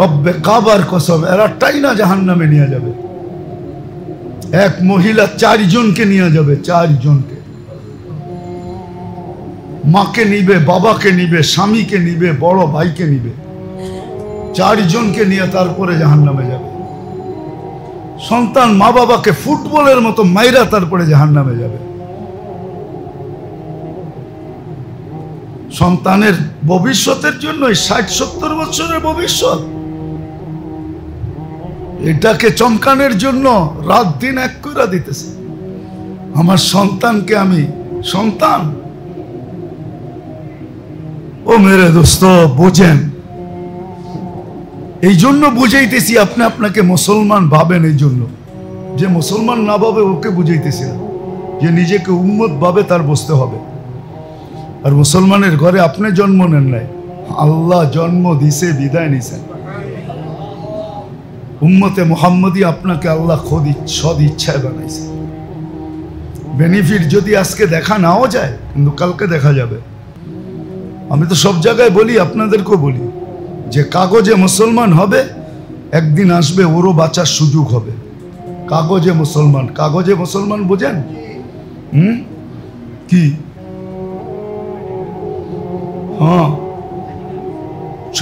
রব্বে কাবার কসম এরা টাইনা জাহান্নামে নিয়ে যাবে। এক মহিলা 4 জনকে নিয়ে যাবে, 4 জনকে, মাকে নিবে, বাবাকে নিবে, স্বামীকে নিবে, বড় ভাইকে নিবে, 4 জনকে নিয়ে তারপরে জাহান্নামে যাবে। সন্তান মা বাবাকে ফুটবলের মতো মাইরা তারপরে জাহান্নামে যাবে। সন্তানের ভবিষ্যতের জন্য 60-70 বছরের ভবিষ্যৎ, এটাকে চমকানোর জন্য রাত দিন এক করে দিতেছে। আমার সন্তানকে আমি সন্তান, ও মেরে দোস্ত বোঝেন, এই জন্য বুঝাইতেছি। আপনি আপনাকে মুসলমান ভাবেন, এই জন্য যে মুসলমান না ভাবে ওকে বুঝাইতেছি না, যে নিজেকে উম্মত ভাবে তার বুঝতে হবে। আর মুসলমানের ঘরে আপনি জন্ম নেন নাই, আল্লাহ জন্ম দিছে, বিদায় নিছেন। উম্মতে মুহাম্মদী আপনাকে আল্লাহ খোদ সদ ইচ্ছায় বানাইছে। বেনিফিট যদি আজকে দেখা নাও যায়, কিন্তু কালকে দেখা যাবে। আমি তো সব জায়গায় বলি, আপনাদেরকেও বলি, যে কাগজে মুসলমান হবে, একদিন আসবে ওরও বাঁচার সুযোগ হবে। কাগজে মুসলমান, কাগজে মুসলমান বোঝেন? কি? হ্যাঁ,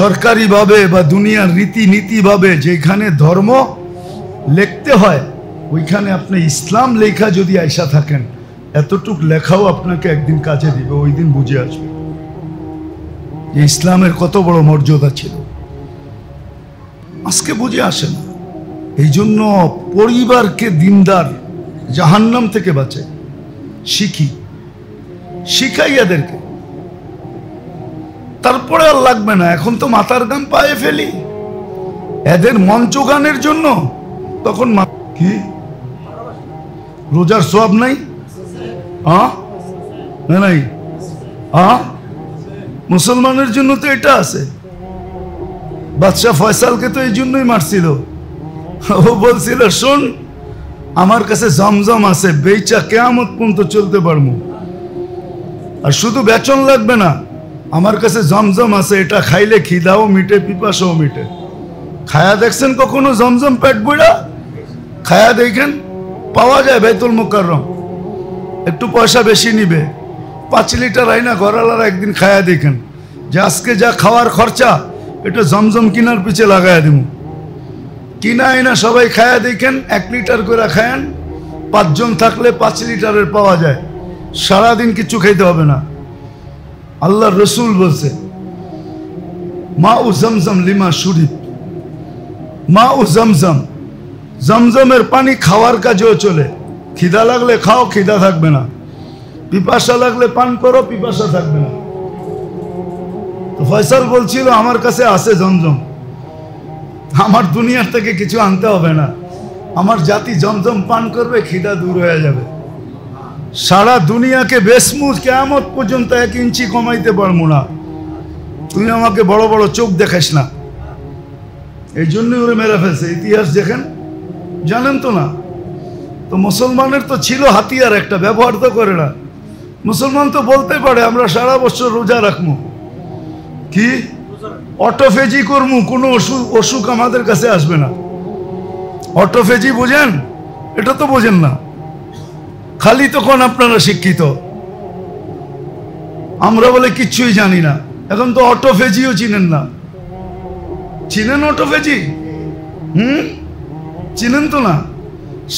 সরকারি ভাবে বা দুনিয়ার রীতিনীতি ভাবে যেখানে ধর্ম লিখতে হয়, ওইখানে আপনি ইসলাম লেখা যদি আইসা থাকেন, এতটুক লেখাও আপনাকে একদিন কাজে দিবে। ওই দিন বুঝে আসবে যে ইসলামের কত বড় মর্যাদা ছিল। আজকে বুঝে আসে না। এই জন্য পরিবারকে দিনদার, জাহান্নাম থেকে বাঁচে শিখাই এদেরকে। তারপরে আর লাগবে না, এখন তো মাথার গান পায়ে ফেলি এদের মঞ্চ গানের জন্য। তখন কি রোজার সওয়াব নাই? নাই। মুসলমানের জন্য তো এটা আছে। বাদশাহ ফয়সালকে তো এই জন্যই মারছিল। ও বলছিল, শোন, আমার কাছে জমজম আছে, বেচা কিয়ামত পর্যন্ত চলতে পারবো। আর শুধু বেচন লাগবে না, আমার কাছে জমজম আছে, এটা খাইলে খিদাও মিটে, পিপাসাও মিটে। খায়া দেখছেন কখনো জমজম? পেট বইড়া খায়া দেখেন, পাওয়া যায় বাইতুল মুকাররম। একটু পয়সা বেশি নিবে, 5 লিটার আইনা ঘরালারা একদিন খায়া দেখেন যে আজকে যা খাওয়ার খরচা, এটা জমজম কিনার পিছে লাগায়া দিব। কিনা আইনা সবাই খায়া দেখেন, 1 লিটার করে খায়েন, 5 জন থাকলে 5 লিটারের পাওয়া যায়। সারাদিন কিছু খাইতে হবে না। আল্লাহ রসুল বলছে, মা উ জমজম লিমা শরীফ, মা উ জমজম, জমজমের পানি খাওয়ার কাজেও চলে। খিদা লাগলে খাও, খিদা থাকবে না। পিপাসা লাগলে পান করো, পিপাসা থাকবে না। তো ফয়সাল বলছিল, আমার কাছে আছে জমজম, আমার দুনিয়ার থেকে কিছু আনতে হবে না। আমার জাতি জমজম পান করবে, খিদা দূর হয়ে যাবে। সারা দুনিয়াকে বেসমু, কিয়ামত পর্যন্ত 1 ইঞ্চি কমাইতে পারবো না। তুই আমাকে বড় বড় চোখ দেখাস না। এই জন্যই ওরে মেরে ফেলছে। ইতিহাস দেখেন, জানেন তো না? তো মুসলমানের তো ছিল হাতিয়ার একটা, ব্যবহার তো করে না। মুসলমান তো বলতে পারে আমরা সারা বছর রোজা রাখবো, কি অটোফেজি করবো, কোনো অসুখ আমাদের কাছে আসবে না। অটোফেজি বোঝেন? এটা তো বোঝেন না। খালি তখন আপনারা শিক্ষিত, আমরা বলে কিচ্ছুই জানি না। এখন তো অটোফেজিও চিনেন না। চিনেন অটোফেজি? চিনেন তো না?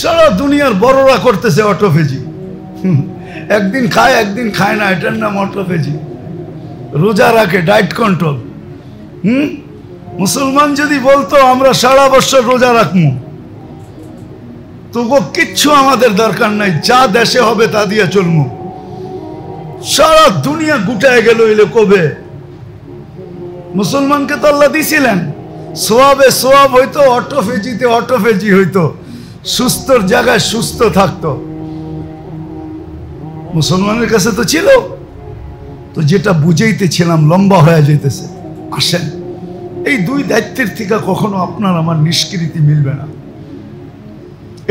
সারা দুনিয়ার বড়রা করতেছে অটোফেজি। একদিন খায়, একদিন খায় না, এটার নাম অটোফেজি। রোজা রাখে, ডায়েট কন্ট্রোল। মুসলমান যদি বলতো আমরা সারা বছর রোজা রাখবো, তবু কিচ্ছু আমাদের দরকার নাই, যা দেশে হবে তা দিয়ে চলবো। সারা দুনিয়া গুটায় গেল এলে কবে? মুসলমানকে তো আল্লাহ দিছিলেন, সোয়াবে সোয়াব হইতো, অটোফেজিতে অটোফেজি হইতো, সুস্থর জায়গায় সুস্থ থাকতো। মুসলমানের কাছে তো ছিল। তো যেটা বুঝাইতেছিলাম, লম্বা হয়ে যেতেছে। আসেন, এই 2 দায়িত্বের থেকে কখনো আপনার আমার নিষ্কৃতি মিলবে না।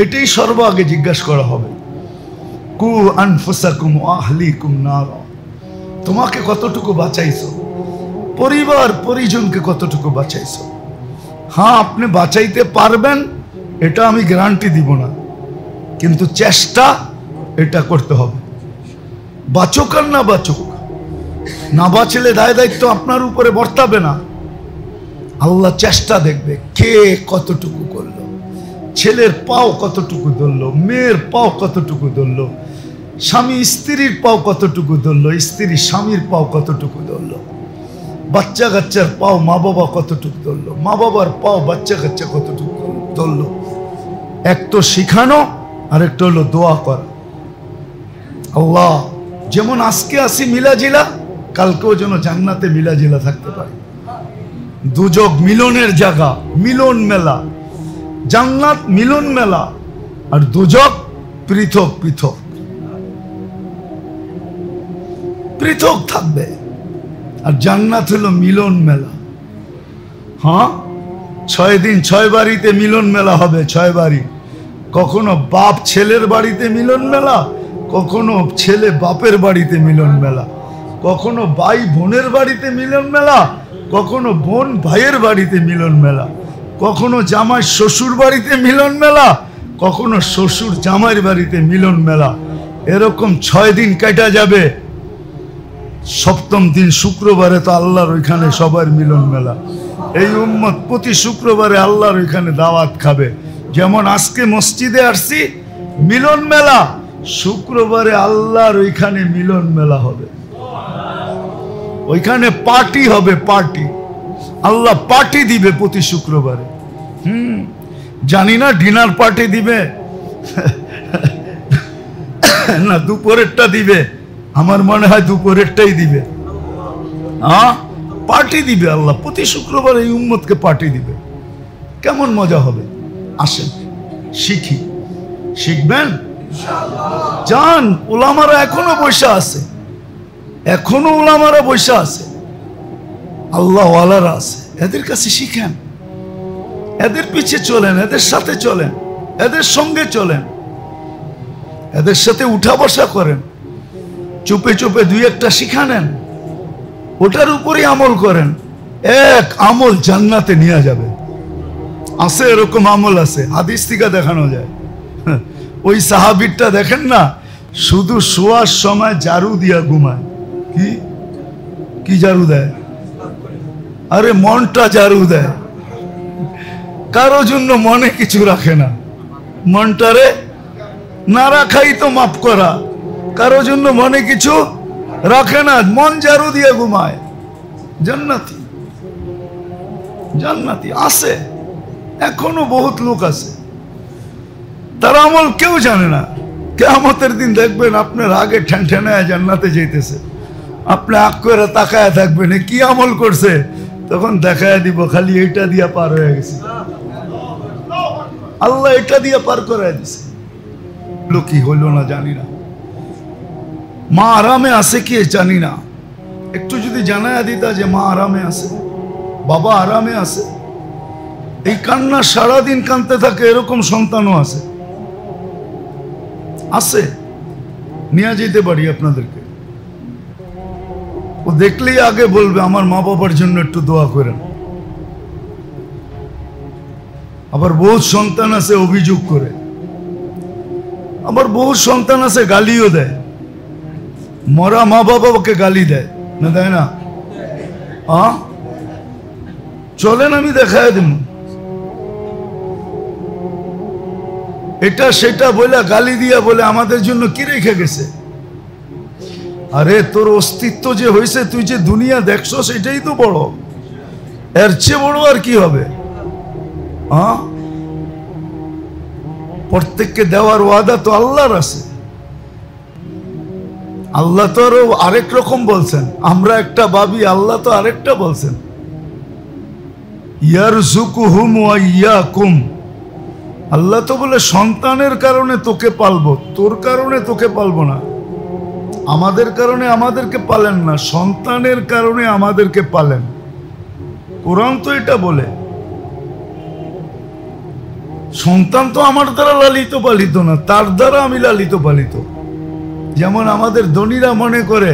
এটাই সর্বাগে জিজ্ঞাসা করা হবে। কু আনফুসাকুম ওয়া আহলিকুম নার, তোমাকে কতটুকু বাঁচাইছো, পরিবার পরিজনকে কতটুকু বাঁচাইছো, হ্যাঁ আপনি বাঁচাইতে পারবেন এটা আমি গ্যারান্টি দিব না, কিন্তু চেষ্টা এটা করতে হবে। বাঁচুক আর না বাঁচুক, না বাঁচলে দায় দায়িত্ব আপনার উপরে বর্তাবে না। আল্লাহ চেষ্টা দেখবে কে কতটুকু করলো, ছেলের পাও কতটুকু ধরলো, মেয়ের পাও কতটুকু ধরলো, স্বামী স্ত্রীর পাও কতটুকু ধরলো, স্ত্রী স্বামীর পাও কতটুকু ধরলো, বাচ্চা কাচ্চার পাও মা বাবা কতটুকু ধরলো, মা বাবার পাও বাচ্চা কাচ্চা কতটুকু ধরলো। এক তো শিখানো আর একটা হলো দোয়া করা। আল্লাহ যেমন আজকে আসি মিলাজিলা, কালকেও যেন জান্নাতে মিলাজিলা থাকতে পারে। দুজক মিলনের জায়গা, মিলন মেলা। জান্নাত মিলন মেলা আর দুজক পৃথক পৃথক পৃথক থাকবে, আর জান্নাত হলো মিলন মেলা। হ্যাঁ 6 দিন 6 বাড়িতে মিলন মেলা হবে, 6 বাড়ি। কখনো বাপ ছেলের বাড়িতে মিলন মেলা, কখনো ছেলে বাপের বাড়িতে মিলন মেলা, কখনো ভাই বোনের বাড়িতে মিলন মেলা, কখনো বোন ভাইয়ের বাড়িতে মিলন মেলা, কখনো জামাই শ্বশুর বাড়িতে মিলন মেলা, কখনো শ্বশুর জামাইয়ের বাড়িতে মিলন মেলা। এরকম 6 দিন কাটা যাবে। 7ম দিন শুক্রবারে তো আল্লাহর ওইখানে সবার মিলন মেলা। এই উম্মত প্রতি শুক্রবারে আল্লাহর ওইখানে দাওয়াত খাবে। যেমন আজকে মসজিদে আসছি মিলন মেলা, শুক্রবারে আল্লাহর ওইখানে মিলন মেলা হবে। ওইখানে পার্টি হবে, পার্টি। আল্লাহ পার্টি দিবে প্রতি শুক্রবারে। জানি না ডিনার পার্টি দিবে না দুপুরেরটা দিবে, আমার মনে হয় দুপুরেরটাই দিবে। পার্টি দিবে আল্লাহ প্রতি শুক্রবার, এই উম্মতকে পার্টি দিবে। কেমন মজা হবে, আসেন শিখি। শিখবেন? যান, ওলামারা এখনো বসে আছে, এখনো ওলামারা বসে আছে, আল্লাহ ওয়ালারা আছে, এদের কাছে শিখেন, এদের পিছে চলেন, এদের সাথে চলেন, এদের সঙ্গে চলেন, এদের সাথে উঠা বসা করেন, চুপে চুপে 2-1টা শিখা নেন, ওটার উপরই আমল করেন। এক আমল জান্নাতে নিয়ে যাবে। আছে এরকম আমল আছে, হাদিস থেকে দেখানো যায়। ওই সাহাবীরটা দেখেন না, শুধু শোয়ার সময় ঝাড়ু দিয়া ঘুমায়। কি কি ঝাড়ু দেয়? আরে মনটা ঝাড়ু দেয়, কারো জন্য মনে কিছু রাখে না। মনটারে না রাখাই তো মাফ করা, কারো জন্য মনে কিছু রাখে না, মন ঝাড়ু দিয়ে ঘুমায়। জান্নাতি, জান্নাতি আছে, এখনো বহুত লোক আছে, তার আমল কেউ জানে না। কিয়ামতের দিন দেখবেন আপনার আগে ঠ্যানঠ্যানায় জান্নাতে যেতেছে, আপনি আগ করে তাকায় থাকবেন কি আমল করছে, তখন দেখায় দিব খালি এইটা দিয়া পার হয়ে গেছে। আল্লাহ এটা দিয়া পার করে দিছে। কি হইল না জানি না, মা আরামে আছে কি জানি না। একটু যদি জানায় দিতা যে মা আরামে আছে, বাবা আরামে আছে। এই কান্না সারাদিন কাঁদতে থাকে, এরকম সন্তানও আছে, আছে, নিয়ে যেতে পারি আপনাদেরকে। ও দেখলেই আগে বলবে আমার মা বাবার জন্য একটু দোয়া করেন। আবার বহুত সন্তান আছে অভিযোগ করে, আবার বহুত সন্তান আছে গালিও দেয়, মরা মা বাবাকে গালি দেয় না, দেয় না? চলেন আমি দেখায় দিব, এটা সেটা বলে গালি দিয়া বলে আমাদের জন্য কি রেখে গেছে। আরে তোর অস্তিত্ব যে হয়েছে, তুই যে দুনিয়া দেখছো সেটাই তো বড়, এর চেয়ে বড় আর কি হবে? প্রত্যেককে দেওয়ার ওয়াদা তো আল্লাহর আছে। আল্লাহ তো আরো আরেক রকম বলছেন, আমরা একটা ভাবি, আল্লাহ তো আরেকটা বলছেন, ইয়ারযুকুহুম ওয়া ইয়াকুম। আল্লাহ তো বলে সন্তানের কারণে তোকে পালবো, তোর কারণে তোকে পালবো না। আমাদের কারণে আমাদেরকে পালেন না, সন্তানের কারণে আমাদেরকে পালেন। কোরআন তো এটা বলে। সন্তান তো আমার দ্বারা লালিত পালিত না, তার দ্বারা আমি লালিত পালিত। যেমন আমাদের ধনীরা মনে করে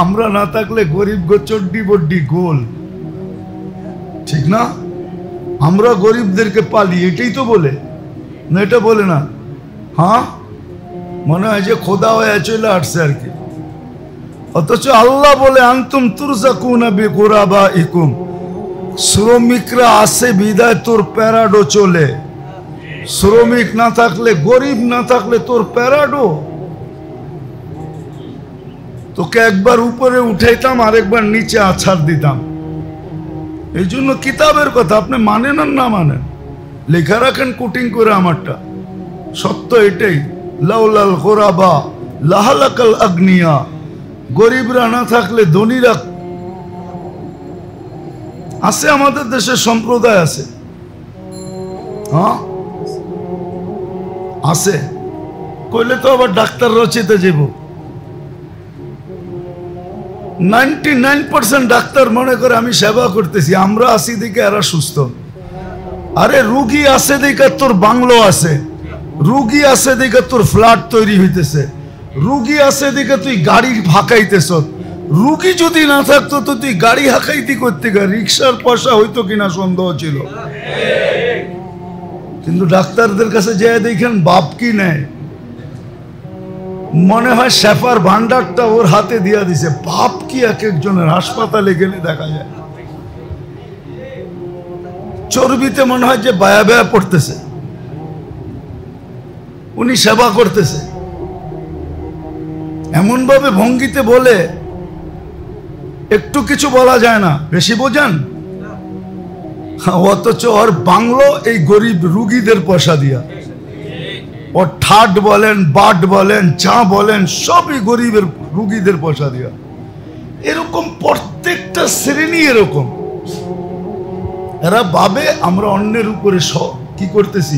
আমরা না থাকলে গরিব গো চড্ডি বড্ডি গোল, ঠিক না? আমরা গরিবদেরকে পালি, এটাই তো বলে না? এটা বলে না? হ্যাঁ, মনে হয় যে খোদা হয়ে চলে আসছে আর কি। অথচ আল্লাহ বলে আনতুম তুরজাকুনা বিগুরাবাইকুম, শ্রমিকরা আছে বিদায় তোর প্যারাডো চলে। শ্রমিক না থাকলে, গরিব না থাকলে তোর প্যারাডো। তোকে একবার উপরে উঠাইতাম আর একবার নিচে আছাড় দিতাম। এই জন্য কিতাবের কথা আপনি মানেন আর না মানেন, লেখা রাখেন কোটিং করে আমারটা, সত্য এটাই। লাউলাল গোরাবা লাহালাকাল আগ্নিয়া, গরিবরা না থাকলে ধনীরা আছে। আমাদের দেশে সম্প্রদায় আছে, হ্যাঁ আছে, কইলে তো আবার ডাক্তার রচিতে যাব। 99% ডাক্তার মনে করে আমি সেবা করতেছি, আমরা আছি দিকে এরা সুস্থ। আরে রুগী আছে দিকে তোর বাংলো আছে, রুগী আছে দিকে তোর ফ্ল্যাট তৈরি হইতেছে, রুগী আছে দিকে তুই গাড়ি হাঁকাইতেছ। রুগী যদি না থাকতো তো তুই গাড়ি হাঁকাইতি করতে গা, রিক্সার পয়সা হইতো কিনা সন্দেহ ছিল। কিন্তু ডাক্তারদের কাছে যেয়ে দেখেন বাপ কি নেয়, মনে হয় শেফার ভান্ডারটা ওর হাতে দিয়া দিছে। বাপ কি এক একজনের হাসপাতালে গেলে দেখা যায় চর্বিতে মনে হয় যে বায়া বায়া পড়তেছে, উনি সেবা করতেছে। এমন ভাবে ভঙ্গিতে বলে একটু কিছু বলা যায় না, বেশি বোঝেন। অথচ ওর বাংলো এই গরিব রুগীদের পয়সা দিয়া। ওর ঠাট বলেন, বাট বলেন, চা বলেন, সবই গরিবের রুগীদের পয়সা দিয়া। এরকম প্রত্যেকটা শ্রেণী এরকম। এরা ভাবে আমরা অন্যের উপরে কি করতেছি,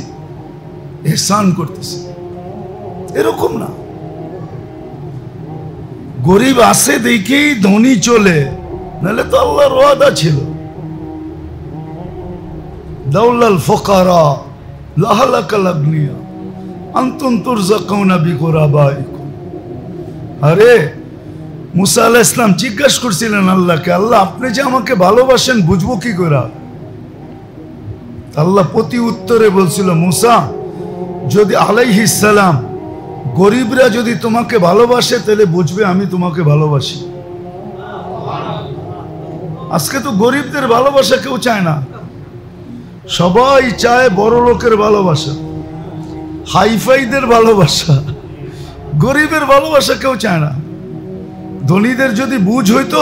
এহসান করতেছি। এরকম না। গরিব আছে দেখেই ধনী চলে, নাহলে তো আল্লাহর ওয়াদা ছিল দাউলাল ফুকারা লাহালাকাল আগনিয়া আনতুম তুরজাকুনা বিগুরাবাইকুম। আরে মুসা আলাইহিস সালাম জিজ্ঞাসা করছিলেন আল্লাহকে, আল্লাহ আপনি যে আমাকে ভালোবাসেন বুঝবো কি করে? আল্লাহ প্রতি উত্তরে বলছিল, মুসা যদি আলাইহিস সালাম গরিবরা যদি তোমাকে ভালোবাসে তাহলে বুঝবে আমি তোমাকে ভালোবাসি। আজকে তো গরিবদের ভালোবাসা কেউ চায় না, সবাই চায় বড় লোকের ভালোবাসা, হাইফাইদের ভালোবাসা। গরিবের ভালোবাসা কেউ চায় না। ধনীদের যদি বুঝ হইতো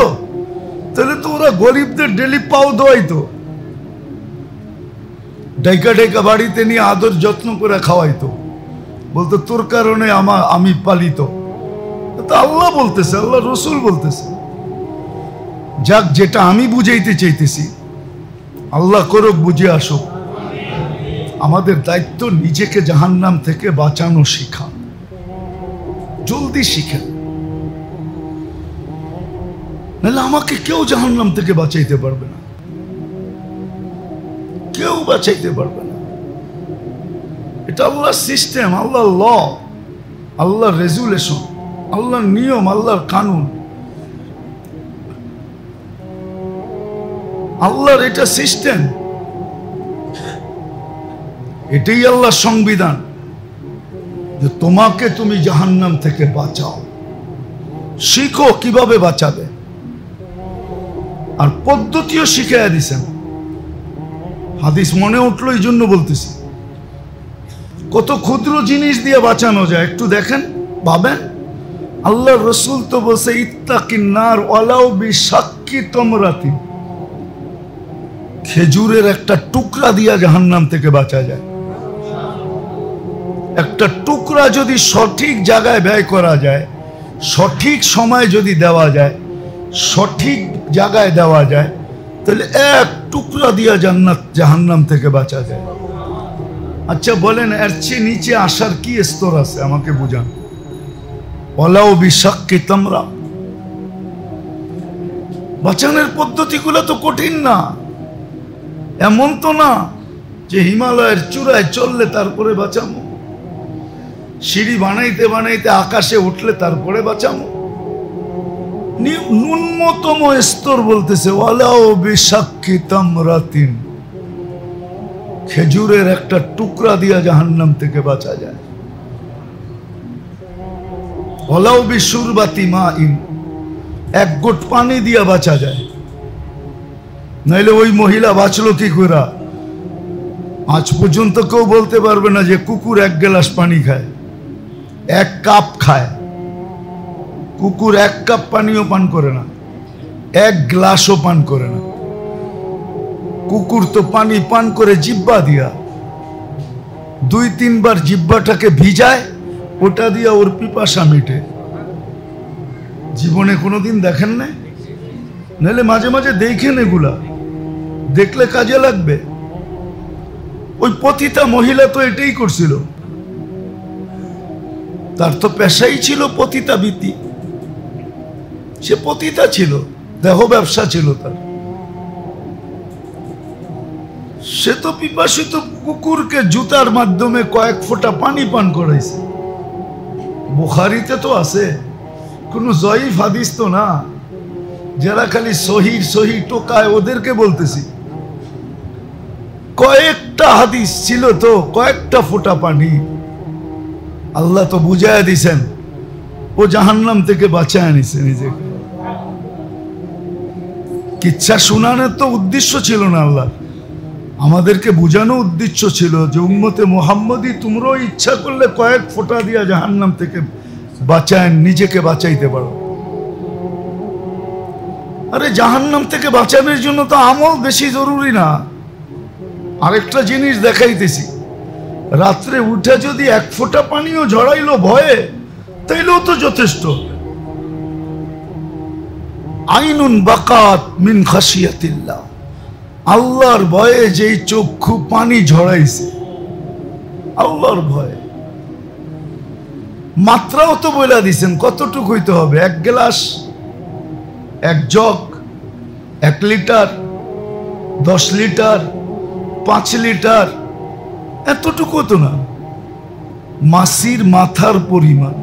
তাহলে তো ওরা গরিবদের ডেলি পাও দোয়াইতো, ডাইকা ডাইকা বাড়িতে নিয়ে আদর যত্ন করে খাওয়াইতো, বলতো তোর কারণে আমি পালিত। আল্লাহ বলতেছে, আল্লাহ রসুল বলতেছে। যাক, যেটা আমি বুঝাইতে চাইতেছি আল্লাহ করুক, বুঝে আসুক। আমাদের দায়িত্ব নিজেকে জাহান্নাম থেকে বাঁচানো শিখা, জলদি শিখেন, নাহলে আমাকে কেউ জাহান্নাম থেকে বাঁচাইতে পারবে না, কেউ বাঁচাইতে পারবে না। এটা আল্লাহর সিস্টেম, আল্লাহর ল, আল্লাহর রেজুলেশন, আল্লাহর নিয়ম, আল্লাহর কানুন, আল্লাহর এটা সিস্টেম, এটাই আল্লাহর সংবিধান যে তোমাকে তুমি জাহান্নাম থেকে বাঁচাও। শিখো কিভাবে বাঁচাবে, আর পদ্ধতিও শিখাইয়া দিছেন। হাদিস মনে উঠলো এই জন্য বলতেছি, কত ক্ষুদ্র জিনিস দিয়ে বাঁচানো যায় একটু দেখেন, ভাবেন। আল্লাহ রসুল তো বলছে ইত্তাকিন নার ওয়ালাউ বিশাক্কি তামরাতিন, খেজুরের একটা টুকরা দিয়া জাহান্নাম থেকে বাঁচা যায়। একটা টুকরা যদি সঠিক জায়গায় ব্যয় করা যায়, সঠিক সময় যদি দেওয়া যায়, সঠিক জায়গায় দেওয়া যায়, তাহলে এক টুকরা দিয়া জাহান্নাম থেকে বাঁচা যায়। আচ্ছা বলেন, এর চেয়ে নিচে আসার কি স্তর আছে আমাকে বুঝান। ওয়ালাউ বিশাক্কি তামরা, বাঁচানোর পদ্ধতিগুলো তো কঠিন না। এমন তো না যে হিমালয়ের চূড়ায় চললে তারপরে বাঁচামো, সিঁড়ি বানাইতে বানাইতে আকাশে উঠলে তারপরে বাঁচামো। ন্যূনতম স্তর বলতেছে ওয়ালাউ বিশাক্কি তামরাতিন, খেজুরের একটা টুকরা দিয়া জাহান্নাম থেকে বাঁচা যায়। ওয়ালাউ বিশুরবাতি মাইন, এক গোট পানি দিয়া বাঁচা যায়। নাইলে ওই মহিলা বাঁচলো কি করে? আজ পর্যন্ত কেউ বলতে পারবে না যে কুকুর এক গ্লাস পানি খায়, এক কাপ খায়। কুকুর এক কাপ পানিও পান করে না, এক গ্লাসও পান করে না। কুকুর তো পানি পান করে জিহ্বা দিয়া, 2-3 বার জিহ্বাটাকে ভিজায়, ওটা দিয়া ওর পিপাসা মিটে। জীবনে কোনোদিন দেখেন না? নাহলে মাঝে মাঝে দেখেন, এগুলা দেখলে কাজে লাগবে। ওই পতিতা মহিলা তো এটাই করছিল, তার তো পেশাই ছিল পতিতাবৃত্তি। সে পতিতা ছিল, দেহ ব্যবসা ছিল তার। সে তো পিপাসিত কুকুরকে জুতার মাধ্যমে কয়েক ফোঁটা পানি পান করাইছে। বুখারীতে তো আছে, কোন জয়ীফ হাদিস তো না। যারা খালি সহি সহি টোকায় ওদেরকে বলতেছি। কয়েকটা হাদিস ছিল তো, কয়েকটা ফোঁটা পানি। আল্লাহ তো বুঝাইয়া দিছেন, ও জাহান্নাম থেকে বাঁচায় নিছে নিজেকে। কিচ্ছা শোনানোর তো উদ্দেশ্য ছিল না আল্লাহ, আমাদেরকে বুঝানো উদ্দেশ্য ছিল যে উম্মতে মুহাম্মদী তোমরাও ইচ্ছা করলে কয়েক ফোঁটা দিয়া জাহান্নাম থেকে বাঁচায় নিজেকে বাঁচাইতে পারো। আরে জাহান্নাম থেকে বাঁচানোর জন্য তো আমল বেশি জরুরি না। আরেকটা জিনিস দেখাইতেছি, রাত্রে উঠে যদি এক ফোঁটা পানিও ঝরাইলো ভয়ে, তাইলেও তো যথেষ্ট। আইনুন বাকাত মিন খাশিয়াতিল্লাহ, আল্লাহর ভয়ে যেই চক্ষু পানি ঝরাইছে, আল্লাহর ভয়ে। মাত্রাও তো বলে দিছেন কতটুকু হইতে হবে। 1 glass, 1 jug, 1 litre, 10 litre, 5 litre, এতটুকু তো না, মাসির মাথার পরিমাণ।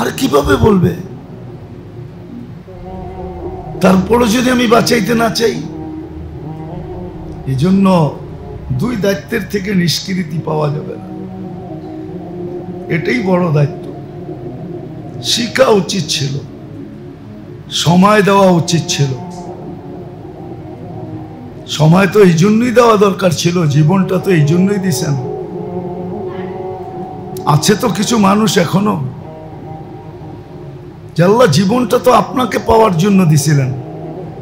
আর কিভাবে বলবে? তারপরে যদি আমি বাঁচাইতে না চাই, এই জন্য 2 দায়িত্বের থেকে নিষ্কৃতি পাওয়া যাবে না। এটাই বড় দায়িত্ব। শিখা উচিত ছিল, সময় দেওয়া উচিত ছিল। সময় তো এই জন্যই দেওয়া দরকার ছিল, জীবনটা তো এই জন্যই দিছেন। আছে তো কিছু মানুষ এখনো, যে আল্লাহ জীবনটা তো আপনাকে পাওয়ার জন্য দিছিলেন,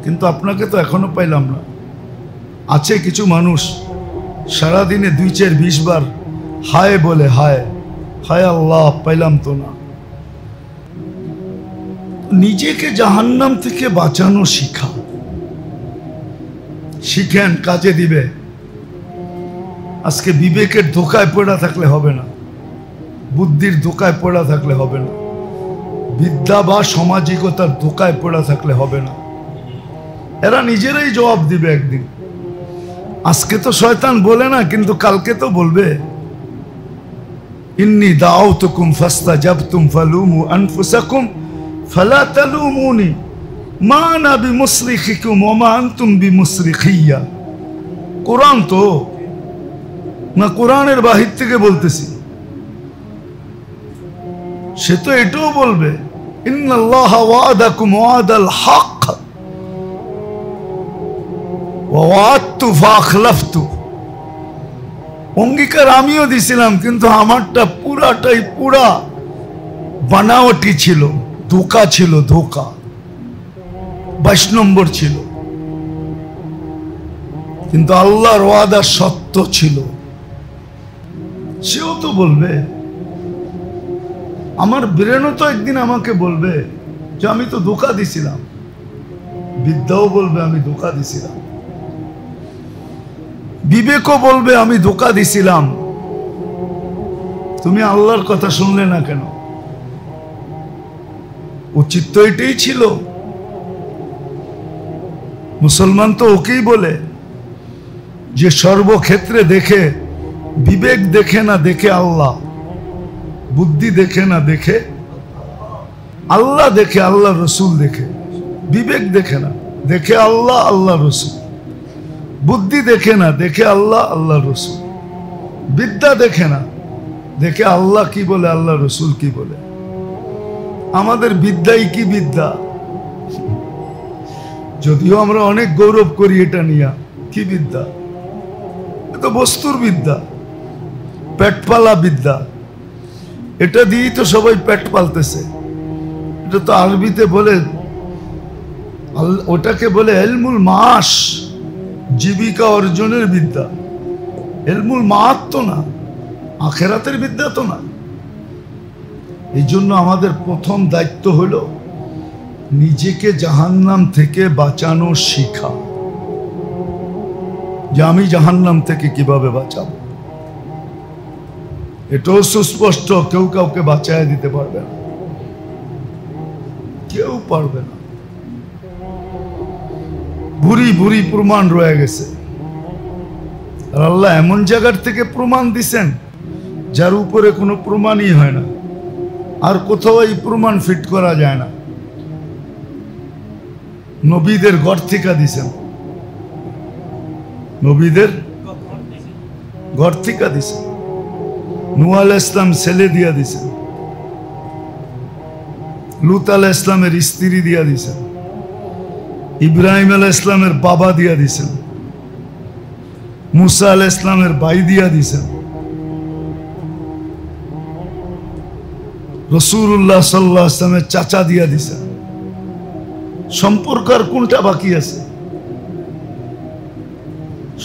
কিন্তু আপনাকে তো এখনো পাইলাম না। আছে কিছু মানুষ সারাদিনে 2-4-20 বার হায় বলে, হায় হায় আল্লাহ পাইলাম তো না। নিজেকে জাহান্নাম থেকে বাঁচানো শিখেন, কাজে দিবে। আজকে বিবেকের ধোকায় পড়া থাকলে হবে না, বুদ্ধির ধোকায় পড়া থাকলে হবে না, বিদ্যা বা সামাজিকতার ধোকায় পড়া থাকলে হবে না। এরা নিজেরাই জবাব দিবে একদিন। আজকে তো শয়তান বলে না, কিন্তু কালকে তো বলবে। ইন্নী দাউতুকুম ফাস্তাজাবতুম ফালুমু আনফুসাকুম ফালা তালুমুনি মা আনা বিমুসরিখিকুম ওয়া মা আনতুম বিমুসরিখিয়া। কোরআন তো না, কোরআনের বাহির থেকে বলতেছি। সে তো এটাও বলবে, ইন্নাল্লাহা ওয়াদাকুম ওয়াদাল হক ওয়া ওয়াদতু ফাখলাফতু। অঙ্গীকার আমিও দিছিলাম, কিন্তু আমারটা পুরাটাই পুরা বানাওয়াটি ছিল, ধোঁকা ছিল, ধোঁকা 22 নম্বর ছিল। কিন্তু আল্লাহর ওয়াদা সত্য ছিল। সেও তো বলবে, আমার ব্রেনও তো একদিন আমাকে বলবে যে আমি তো ধোঁকা দিছিলাম। বিদ্যাও বলবে আমি ধোঁকা দিছিলাম, বিবেকও বলবে আমি ধোঁকা দিছিলাম। তুমি আল্লাহর কথা শুনলে না কেন? উচিত তো এটাই ছিল। মুসলমান তো ওকেই বলে যে সর্বক্ষেত্রে দেখে, বিবেক দেখে না দেখে আল্লাহ, বুদ্ধি দেখে না দেখে আল্লাহ, দেখে আল্লাহ রসুল দেখে। বিবেক দেখে না, দেখে আল্লাহ, আল্লাহ রসুল। বুদ্ধি দেখে না, দেখে আল্লাহ, আল্লাহ রসুল। বিদ্যা দেখে না, দেখে আল্লাহ কি বলে, আল্লাহ রসুল কি বলে। আমাদের বিদ্যাই কি বিদ্যা, যদিও আমরা অনেক গৌরব করি এটা নিয়ে। কি বিদ্যা? এটা বস্তুর বিদ্যা, পেটপালা বিদ্যা। এটা দিয়েই তো সবাই পেট পালতেছে। এটা তো আরবিতে বলে, ওটাকে বলে ইলমুল মাস, জীবিকা অর্জনের বিদ্যা। ইলমুল মাত তো না, আখেরাতের বিদ্যা তো না। এই জন্য আমাদের প্রথম দায়িত্ব হলো নিজেকে জাহান্নাম থেকে বাঁচানো শিখা, যে আমি জাহান্নাম থেকে কিভাবে বাঁচাবো। এটাও সুস্পষ্ট, কেউ কাউকে বাঁচায় দিতে পারবে না, কেউ পারবে না। ভুরি ভুরি প্রমাণ রয়ে গেছে। আর আল্লাহ এমন জায়গার থেকে প্রমাণ দিছেন যার উপরে কোনো প্রমাণই হয় না, আর কোথাও এই প্রমাণ ফিট করা যায় না। নবীদের ঘর থেকে দিছেন, নবীদের ঘর থেকে দিছেন। নূহ আলাইহিস সালাম ছেলে দিয়া দিছেন, লূত আলাইহিস সালামের স্ত্রী দিয়া দিছেন, ইব্রাহিম আলাইহিস সালামের বাবা দিয়া দিছেন, মুসা আলাইহিস সালামের ভাই দিয়া দিছেন, রাসূলুল্লাহ সাল্লাল্লাহু আলাইহি ওয়াসাল্লামের চাচা দিয়া দিছেন। সম্পর্ক আর কোনটা বাকি আছে?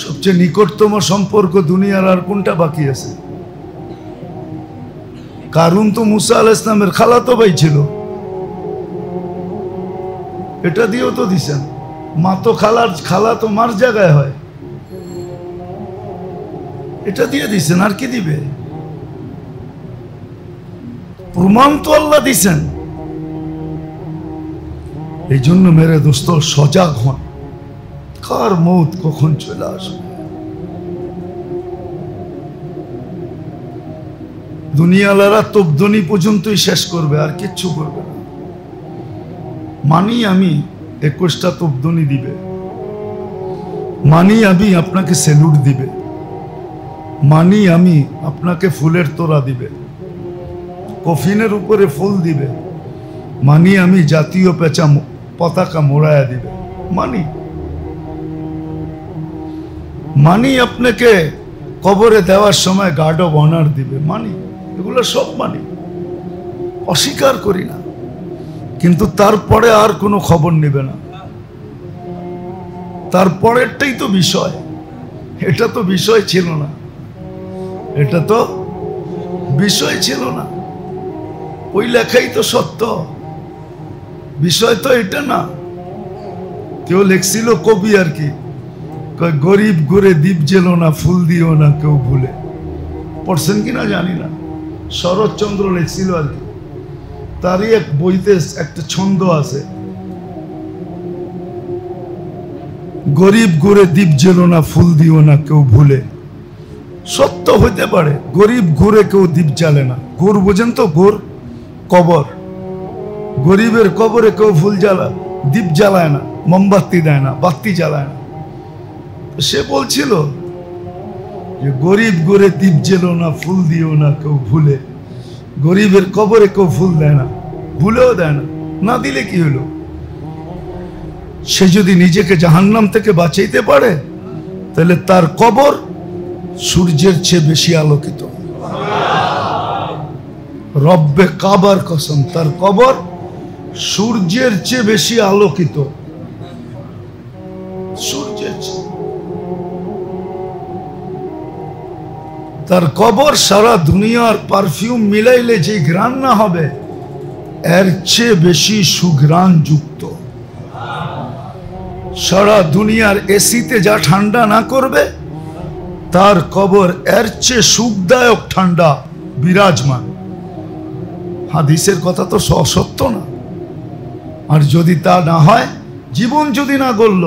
সবচেয়ে নিকটতম সম্পর্ক দুনিয়ার আর কোনটা বাকি আছে? কারুন তো মুসা আলাইহিস সালামের খালাতো ভাই ছিল, এটা দিয়েও তো দিছেন। মা তো খালা তো মার জায়গায় হয়, এটা দিয়ে দিছেন। আর কি দিবে? প্রমাণ তো আল্লাহ দিছেন। এই জন্য মেরে দোস্ত সজাগ হন, কার মৌত কখন চলে আসবে। দুনিয়ালারা তোপদনি পর্যন্তই শেষ করবে, আর কিচ্ছু করবে না। মানি আমি 21টা তোপদনি দিবে, মানি আমি আপনাকে সেলুট দিবে, মানি আমি আপনাকে ফুলের তোড়া দিবে, কফিনের উপরে ফুল দিবে, মানি আমি জাতীয় পতাকা মোড়ায়া দিবে, মানি মানি আপনাকে কবরে দেওয়ার সময় গার্ড অব অনার দিবে, মানি। এগুলো সব মানি, অস্বীকার করি না। কিন্তু তারপরে আর কোনো খবর নেবে না। তারপরেরটাই তো বিষয়, এটা তো বিষয় ছিল না, এটা তো বিষয় ছিল না। ওই লেখাই তো সত্য, বিষয় তো এটা না। কেউ লেখছিল, কবি আর কি, গরিব ঘুরে দ্বীপ জেলো না, ফুল দিও না কেউ ভুলে। পড়ছেন কিনা জানি না, শরৎচন্দ্র লেখছিল আর কি। তারই এক বইতে একটা ছন্দ আছে, গরিব ঘুরে দ্বীপ জেলো না, ফুল দিও না কেউ ভুলে। সত্য হইতে পারে, গরিব ঘুরে কেউ দ্বীপ জ্বালে না। গোর বোঝেন তো, গোর কবর, গরিবের কবরে কেউ ফুল জ্বালা দ্বীপ জ্বালায় না, মোমবাতি দেয় না, বাতি জ্বালায় না। সে বলছিল যে গরিব ঘুরে দ্বীপ জেলো না, ফুল দিও না কেউ ভুলে। গরিবের কবরে কেউ ফুল দেয় না, ভুলেও দেয় না। না দিলে কি হলো? সে যদি নিজেকে জাহান্নাম থেকে বাঁচাইতে পারে, তাহলে তার কবর সূর্যের চেয়ে বেশি আলোকিত। রব্বে কাবার কসম, তার কবর সূর্যের চেয়ে বেশি আলোকিত, সূর্যের চেয়ে। তার কবর সারা দুনিয়ার পারফিউম মিলাইলে যে ঘ্রাণ না হবে, এর চেয়ে বেশি সুঘ্রাণ যুক্ত। সারা দুনিয়ার এসিতে যা ঠান্ডা না করবে, তার কবর এর চেয়ে সুখদায়ক ঠান্ডা বিরাজমান। হাদিসের কথা তো সত্য না। আর যদি তা না হয়, জীবন যদি না গড়ল,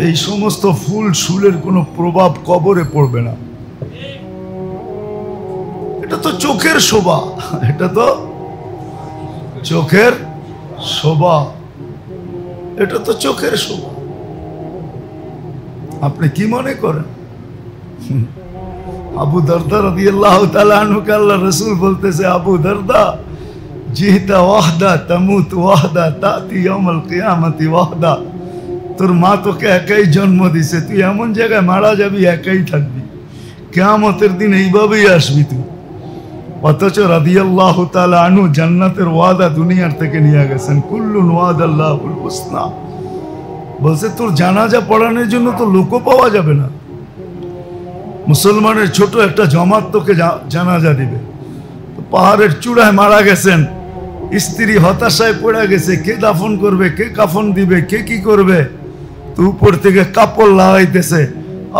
এই সমস্ত ফুল শুলের কোনো প্রভাব কবরে পড়বে না। এটা তো চোখের শোভা, এটা তো চোখের শোভা, এটা তো চোখের শোভা। আপনি কি মনে করেন? আবু দারদা রাদিয়াল্লাহু তাআলা আনহুকে আল্লাহ রাসূল বলতেছে, আবু দারদা জিহতা ওয়াহদা তামুত ওয়াহদা তাতি ইয়াউমাল কিয়ামতি ওয়াহদা। তোর মা তোকে একাই জন্ম দিছে, তুই এমন জায়গায় মারা যাবি, একাই থাকবি, কিয়ামতের দিন এইভাবেই আসবি তুই। অথচ রাদিয়াল্লাহু তাআলা আনহু জান্নাতের ওয়াদা দুনিয়ার থেকে নিয়ে গেছেন, কুল্লুন ওয়াদাল্লাহুল হুসনা। বলছে তোর জানাজা পড়ানোর জন্য তো লোকও পাওয়া যাবে না, মুসলমানের ছোট একটা জমাত তোকে জানাজা দিবে। পাহাড়ের চূড়ায় মারা গেছেন, স্ত্রী হতাশায় পড়ে গেছে, কে দাফন করবে, কে কাফন দিবে, কে কি করবে। তো উপর থেকে কাপড় লাগাইতেছে।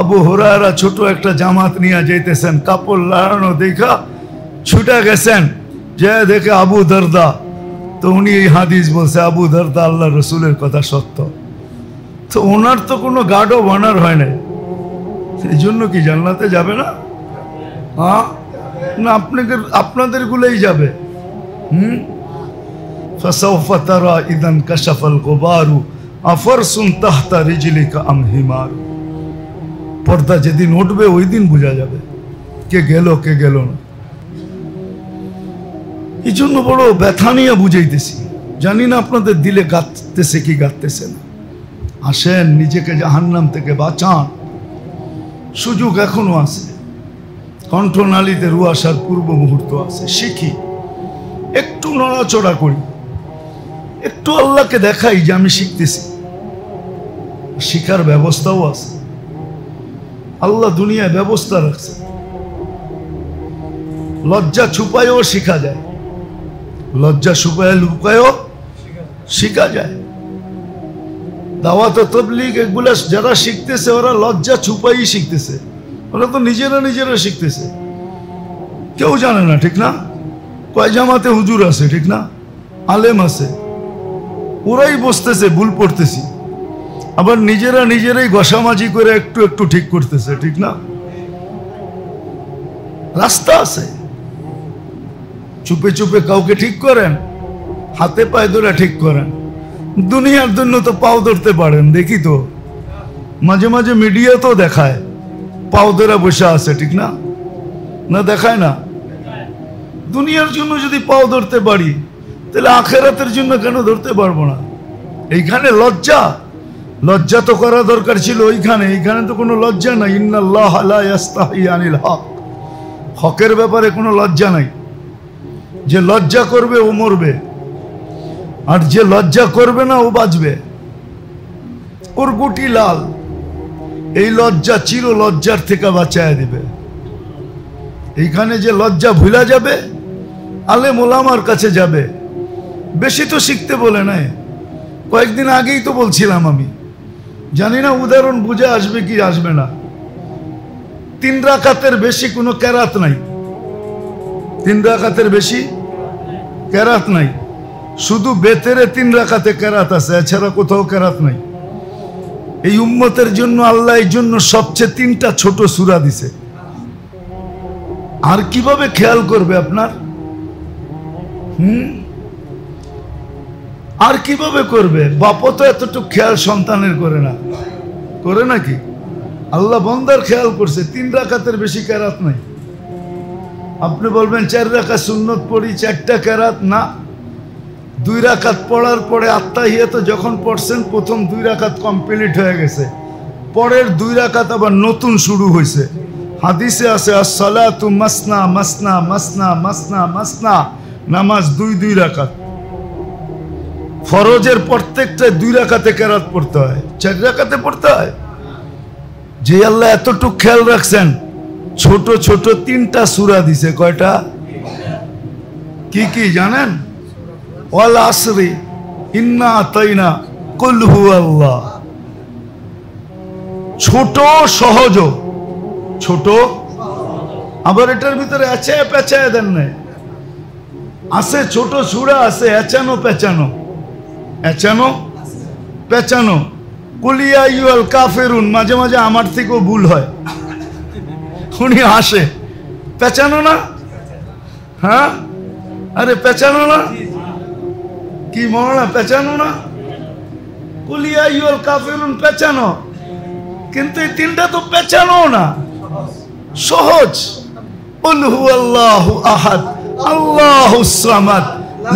আবু হুরায়রা ছোট একটা জামাত নিয়ে যাইতেছেন, কাপড় লাগানো দেখা ছুটে গেছেন, যে দেখে আবু দারদা। তো উনি এই হাদিস বলছে, আবু দারদা আল্লাহ রসুলের কথা সত্য। তো ওনার তো কোনো গার্ডও বানার হয় না, এই জন্য কি জান্নাতে যাবে না? হ্যাঁ না, আপনাদের গুলোই যাবে। ফাসাউফা তারা ইদান কাশাফাল গুবারু আফরসুন তাহতা রিজলিকা আম হিমার। পর্দা যেদিন উঠবে ওই দিন বোঝা যাবে কে গেল কে গেল না। এই জন্য বড় ব্যথা নিয়ে বুঝাইতেছি, জানি না আপনাদের দিলে গাঁথতেছে কি গাঁথতেছে না। আসেন, নিজেকে জাহান্নাম থেকে বাঁচান, সুযোগ এখনো আছে, কণ্ঠনালীতে রু আসার পূর্ব মুহূর্ত আছে। শিখি, একটু নড়াচড়া করি, একটু আল্লাহকে দেখাই যে আমি শিখতেছি। শিখার ব্যবস্থাও আছে, আল্লাহ দুনিয়ায় ব্যবস্থা রাখছে। লজ্জা ছুপায়ও শিখা যায়, লজ্জা ছুপায় লুকায়ও শিখা যায়। দাওয়াত তাবলীগ এগুলা যারা শিখতেছে ওরা লজ্জা ছুপাই শিখতেছে, ওরা তো নিজেরা শিখতেছে, কেউ জানে না, ঠিক না? কয় জামাতে হুজুর আছে, ঠিক না? আলেম আছে, ওরাই বসতেছে ভুল পড়তেছি, আবার নিজেরাই ঘষামাজি করে একটু একটু ঠিক করতেছে, ঠিক না? রাস্তা আছে, চুপে চুপে কাউকে ঠিক করেন, হাতে পায়ে ধরে ঠিক করেন। দুনিয়ার জন্য তো পাও ধরতে পারেন, দেখি তো মাঝে মাঝে মিডিয়া তো দেখায় পাও ধরে বসে আছে, ঠিক না? না দেখায় না? দুনিয়ার জন্য যদি পাও ধরতে পারি, তাহলে আখেরাতের জন্য কেন ধরতে পারবো না? এইখানে লজ্জা তো করা দরকার ছিল এইখানে তো কোনো লজ্জা নাই। ইন্নাল্লাহ লা ইয়াস্তাহি আনিল হক, হকের ব্যাপারে কোনো লজ্জা নাই। যে লজ্জা করবে ও মরবে, আর যে লজ্জা করবে না ও বাঁচবে। ওর গুটি লাল, এই লজ্জা চির লজ্জার থেকে বাঁচায় দিবে। এইখানে যে লজ্জা ভুলা যাবে, আলেম ওলামার কাছে যাবে। বেশি তো শিখতে বলে নাই, কয়েকদিন আগেই তো বলছিলাম আমি, জানি না উদাহরণ বুঝে আসবে কি আসবে না। 3 রাকাতের বেশি কোনো কেরাত নাই, 3 রাকাতের বেশি কেরাত নাই, শুধু বেতেরে 3 রাকাতে কেরাত আছে, এছাড়া কোথাও কেরাত নাই। এই উম্মতের জন্য আল্লাহ এই জন্য সবচেয়ে 3টা ছোট সূরা দিছে। আর কিভাবে খেয়াল করবে আপনার? আর কিভাবে করবে? বাপও তো এতটুকু খেয়াল সন্তানের করে না, করে নাকি? আল্লাহ বান্দার খেয়াল করছে। 3 রাকাতের বেশি কেরাত নাই। আপনি বলবেন 4 রাকাত সুন্নত পড়ি, 4টা কেরাত না। 2 রাকাত পড়ার পরে আত্তাহিয়াত যখন পড়ছেন, প্রথম 2 রাকাত কমপ্লিট হয়ে গেছে, পরের 2 রাকাত আবার নতুন শুরু হয়েছে। হাদিসে আছে আসসালাতু মাসনা মাসনা মাসনা মাসনা মাসনা, নামাজ 2 রাকাত। ফরজের প্রত্যেকটা 2 রাকাতে কেরাত পড়তে হয়, 4 রাকাতে পড়তে হয়। যে আল্লাহ এতটুকু খেয়াল রাখছেন, ছোট ছোট 3টা সূরা দিছে। কয়টা? কি কি জানেন? ওয়াল আসরি, ইন্না আতাইনা, কুল হুয়াল্লাহ। ছোট সহজ, ছোট, আবার এটার ভিতরে এচায় পেঁচায় দেন নাই, আছে ছোট সূরা আছে এচানো পেঁচানো, এচানো পেঁচানো। কুলিয়া ইউল কাফেরুন, মাঝে মাঝে আমার থেকেও ভুল হয়, উনি হাসে। পেঁচানো না? হ্যাঁ, আরে পেঁচানো না? কি মনে না পেঁচানো না? কুলিয়া ইউল কাফেরুন পেঁচানো, কিন্তু এই তিনটা তো পেঁচানো না, সহজ। কুল হুয়াল্লাহু আহাদ আল্লাহুস সামাদ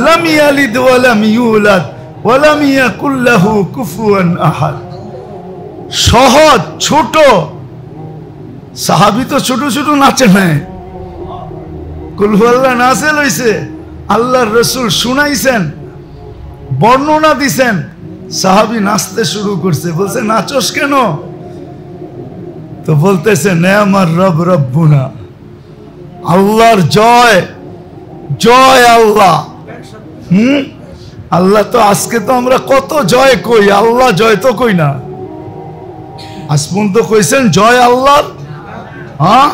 লাম ইয়ালিদ ওয়া লাম ইউলাদ ওয়া লাম ইয়াকুল লাহু কুফুয়ান আহাদ। সহজ, ছোট। সাহাবী তো ছোট ছোট নাচে নাই, কুল হুয়াল্লাহ নাচে লইছে, আল্লাহর রাসূল শুনাইছেন, বর্ণনা দিছেন, সাহাবী নাচতে শুরু করছে। বলছে নাচস কেন? তো বলতেছে নেয়ামার রব রব্বুনা, আল্লাহর জয়, জয় আল্লাহ। আল্লাহ তো আজকে তো আমরা কত জয় কই, আল্লাহ জয় তো কই না। আজ পর্যন্ত কইছেন জয় আল্লাহর? হ্যাঁ,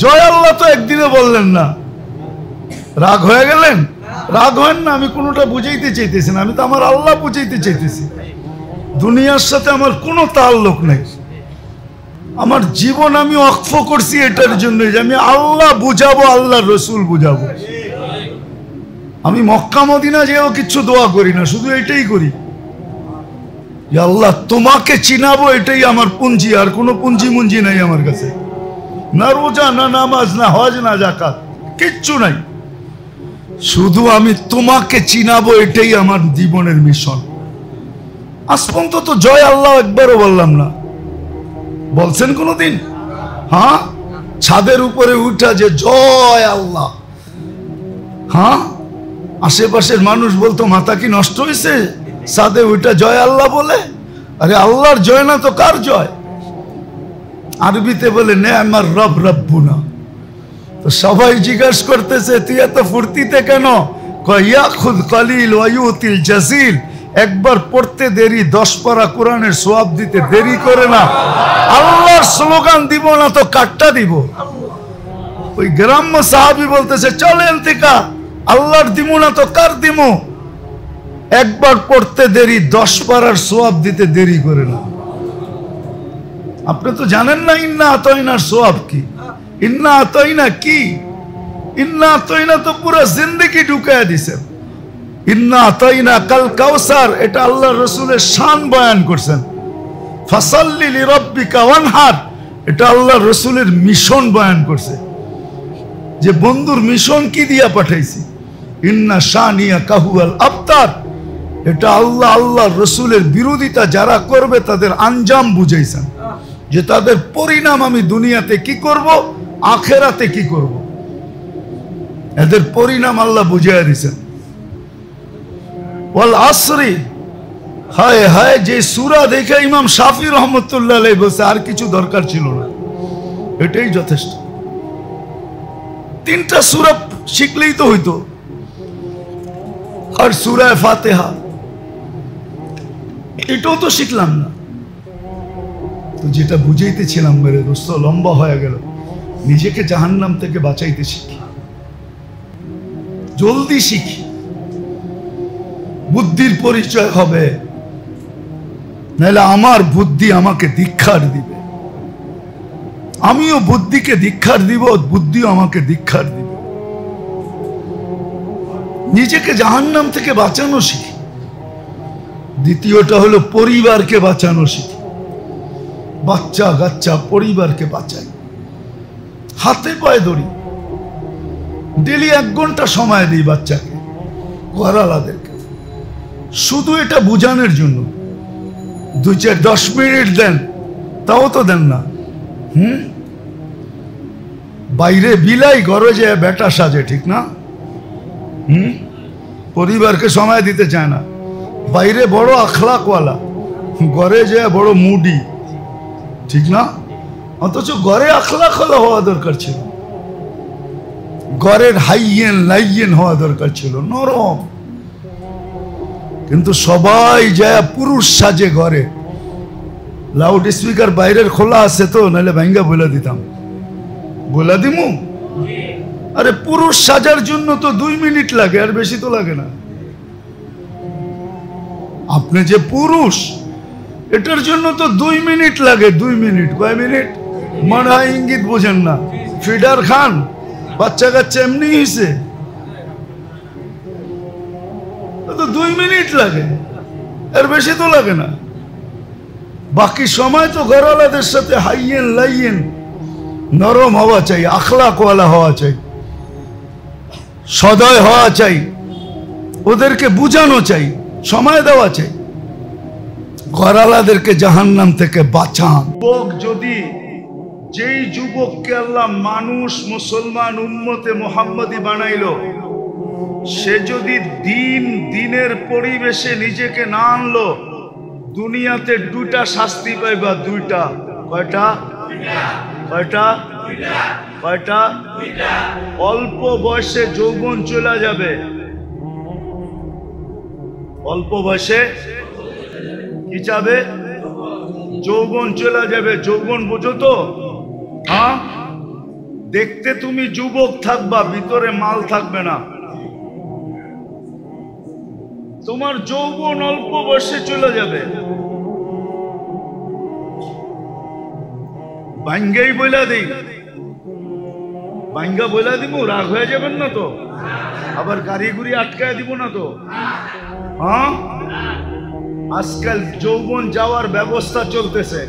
জয় আল্লাহ তো একদিনে বললেন না। রাগ হয়ে গেলেন? রাগ হয় না, আমি কোনোটা বুঝাইতে চাইতেছি না, আমি তো আমার আল্লাহ বুঝাইতে চাইতেছি। দুনিয়ার সাথে আমার কোনো তাল্লুক নেই। আমার জীবন আমি ওয়াকফ করছি এটার জন্য যে আমি আল্লাহ বুঝাবো, আল্লাহর রসুল বুঝাবো। আমি মক্কা মদিনা যেও কিছু দোয়া করি না, শুধু এটাই করি যে আল্লাহ তোমাকে চিনাবো, এটাই আমার পুঞ্জি, আর কোনো পুঞ্জি মুঞ্জি নাই আমার কাছে। না রোজা, না নামাজ, না হজ, না যাকাত, কিচ্ছু নাই। শুধু আমি তোমাকে চিনাবো, এটাই আমার জীবনের মিশন। আজ পর্যন্ত তো জয় আল্লাহ একবারও বললাম না। বলছেন কোনদিন? হ্যাঁ, ছাদের উপরে উঠা যে জয় আল্লাহ, হ্যাঁ, আশেপাশের মানুষ বলতো মাথা কি নষ্ট হয়েছে, ছাদে উঠা জয় আল্লাহ বলে? আরে আল্লাহর জয় না তো কার জয়? আরবিতে বলে নেয়ামার রব রব্বুনা। তো সবাই জিজ্ঞাসা করতেছে তুই এত ফুর্তিতে কেন? ইয়াখুদ কলিল ওয়া ইউতিল জাসিল। একবার পড়তে দেরি 10 পারা কোরআনের সওয়াব দিতে দেরি করে না। আল্লাহর স্লোগান দিব না তো কাটটা দিব? ওই গ্রাম্য সাহাবী বলতেছে চলেন থেকে আল্লাহর দিব না তো কার দিব? একবার পড়তে দেরি 10 পারার সওয়াব দিতে দেরি করে না। আপনি তো জানেন না ইন্না আতাইনার সওয়াব কি? ইন্না আতাইনা কি? ইন্না আতাইনা তো পুরো জিন্দেগি ঢুকায়া দিছেন। ইন্না আতাইনা কাল কাউসার, এটা আল্লাহর রাসূলের শান বয়ান করছেন। ফাসাল্লি লিরাব্বিকা ওয়ানহার, এটা আল্লাহর রাসূলের মিশন বয়ান করছে যে বন্ধুর মিশন কি দিয়া পাঠাইছি। ইন্না শানিয়া কাহুয়াল আবতার, এটা আল্লাহর রাসূলের বিরোধিতা যারা করবে তাদের আঞ্জাম বুঝাইছেন যে তাদের পরিণাম আমি দুনিয়াতে কি করব, আখেরাতে কি করব, এদের পরিণাম আল্লাহ বুঝাইয়া দিয়েছেন। ওয়াল আসরি, হায় হায়, যে সূরা দেখে ইমাম শাফি রহমতুল্লাহ আলাইহি বলছে আর কিছু দরকার ছিল না, এটাই যথেষ্ট। 3টা সূরা শিখলেই তো হইতো। আর সূরা ফাতিহা এটাও তো শিখলাম না। তো যেটা বুঝাইতেছিলাম মেরে দোস্ত, লম্বা হয়ে গেল। নিজেকে জাহান্নাম থেকে বাঁচাইতে শিখি, জলদি শিখি, বুদ্ধির পরিচয় হবে, নাহলে আমার বুদ্ধি আমাকে ধিক্কার দিবে। আমিও বুদ্ধিকে ধিক্কার দিব, বুদ্ধিও আমাকে ধিক্কার দিবে। নিজেকে জাহান্নাম থেকে বাঁচানো শিখি। দ্বিতীয়টা হলো পরিবারকে বাঁচানো শিখি। বাচ্চা কাচ্চা পরিবারকে বাঁচাই, হাতে পায়ে ধরি। ডেলি 1 ঘন্টা সময় দিই বাচ্চাকে, ঘরালাদেরকে, শুধু এটা বুঝানোর জন্য। 2-10 মিনিট দেন, তাও তো দেন না। বাইরে বিলাই, ঘরে যে বেটা সাজে, ঠিক না? পরিবারকে সময় দিতে চায় না। বাইরে বড় আখলাকওয়ালা, ঘরে যে বড় মুডি, ঠিক না? অথচ ঘরে আখলাকওয়ালা হওয়া দরকার ছিল, ঘরের হাইয়েন লাইয়েন হওয়া দরকার ছিল, নরম। কিন্তু সবাই যায় পুরুষ সাজে ঘরে। লাউড স্পিকার বাইরের খোলা আছে তো, নাহলে ভাঙ্গা বলে দিতাম, বলে দিমু। আরে পুরুষ সাজার জন্য তো 2 মিনিট লাগে, আর বেশি তো লাগে না। আপনি যে পুরুষ, এটার জন্য তো 2 মিনিট লাগে। 2 মিনিট, কয় মিনিট মনে হয় ইঙ্গিত বোঝেন না। ফিডার খান, বাচ্চা কাচ্চা এমনি হয়েছে, তো 2 মিনিট লাগে, এর বেশি তো লাগে না। বাকি সময় তো ঘরওয়ালাদের সাথে হাইয়েন লাইয়েন নরম হওয়া চাই, আখলাকওয়ালা হওয়া চাই, সদয় হওয়া চাই, ওদেরকে বুঝানো চাই, সময় দেওয়া চাই। ঘরওয়ালাদেরকে জাহান্নাম থেকে বাঁচান। যুবক যদি, যেই যুবককে আল্লাহ মানুষ মুসলমান উম্মতে মুহাম্মদী বানাইলো, সে যদি দিনের পরিবেশে নিজেকে না আনলো, দুনিয়াতে দুইটা শাস্তি পাইবা। দুইটা। কয়টা? কয়টা? কয়টা? অল্প বয়সে যৌবন চলে যাবে। অল্প বয়সে কি যাবে? যৌবন চলে যাবে। যৌবন বুঝো তো? হ্যাঁ, দেখতে তুমি যুবক থাকবা, ভিতরে মাল থাকবে না। তোমার যৌবন অল্প বয়সে চলে যাবে। ভাঙ্গাই বইলা দিই, ভাঙ্গা বইলা দিব, রাগ হয়ে যাবেন না তো? আবার গাড়ি গুড়ি আটকায় দিব না তো? হ্যাঁ, আজকাল যৌবন যাওয়ার ব্যবস্থা চলতেছে।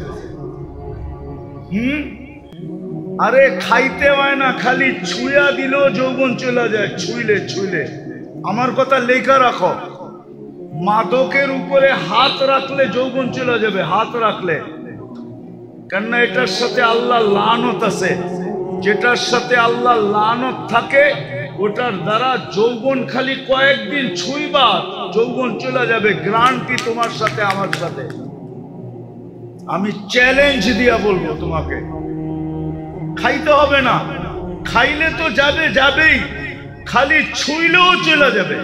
আরে খাইতে হয় না, খালি ছুঁয়া দিলেও যৌবন চলে যায়। ছুঁইলে আমার কথা লেখা রাখো, মাদকের উপরে হাত রাখলে যৌবন চলে যাবে। হাত রাখলে, কেননা এটার সাথে আল্লাহ লানত আছে। যেটার সাথে আল্লাহ লানত থাকে ওটার দ্বারা যৌবন খালি কয়েকদিন ছুঁইবা, যৌবন চলে যাবে। গ্যারান্টি তোমার সাথে আমার সাথে। আমি চ্যালেঞ্জ দিয়া বলবো তোমাকে, খাইতে হবে না, খাইলে তো যাবেই, খালি ছুঁইলেও চলে যাবে।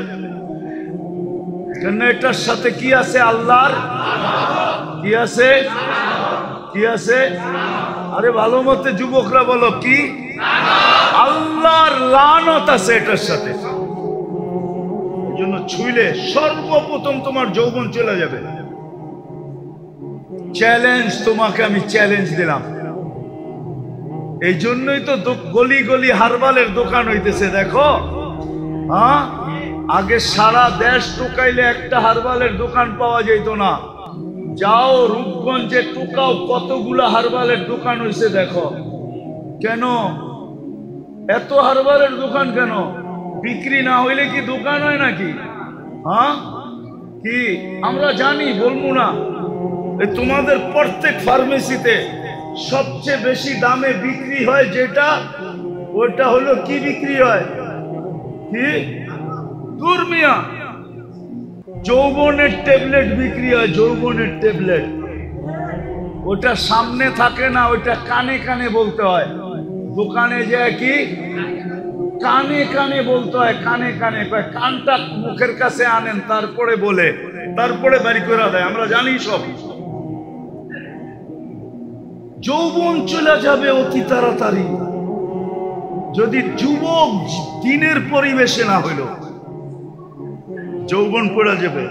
কেননা এটার সাথে কি আছে? আল্লাহর কি আছে? কি আছে? আরে ভালো মতে যুবকরা বলো, কি? আল্লাহর লানত আছে এটার সাথে। এই জন্য ছুঁইলে সর্বপ্রথম তোমার যৌবন চলে যাবে। চ্যালেঞ্জ তোমাকে আমি চ্যালেঞ্জ দিলাম। এই জন্যই তো গলি গলি হারবালের দোকান হইতেছে। দেখো, হ্যাঁ, আগে সারা দেশ টোকাইলে একটা হারবালের দোকান পাওয়া যেত না। যাও রূপগঞ্জে টোকাও, কতগুলা হারবালের দোকান হয়েছে দেখো। কেন এত হারবালের দোকান? কেন বিক্রি না হইলে কি দোকান হয় নাকি? হ্যাঁ, কি আমরা জানি, বলবো না? তোমাদের প্রত্যেক ফার্মেসিতে সবচেয়ে বেশি দামে বিক্রি হয় যেটা, ওটা হলো কি বিক্রি হয়? কি? দুর্মিয়া যৌবনের ট্যাবলেট বিক্রি হয়। যৌবনের ট্যাবলেট, ওটা সামনে থাকে না, ওটা কানে কানে বলতে হয়। দোকানে যায় কি কানে কানে বলতে হয়। কানে কানে, কানটা মুখের কাছে আনেন, তারপরে বলে, তারপরে বাড়ি করে দেয়। আমরা জানি সব। যৌবন চলে যাবে অতি তাড়াতাড়ি যদি যুবক দিনের পরিবেশে না হইল, যৌবন পড়ে যাবে।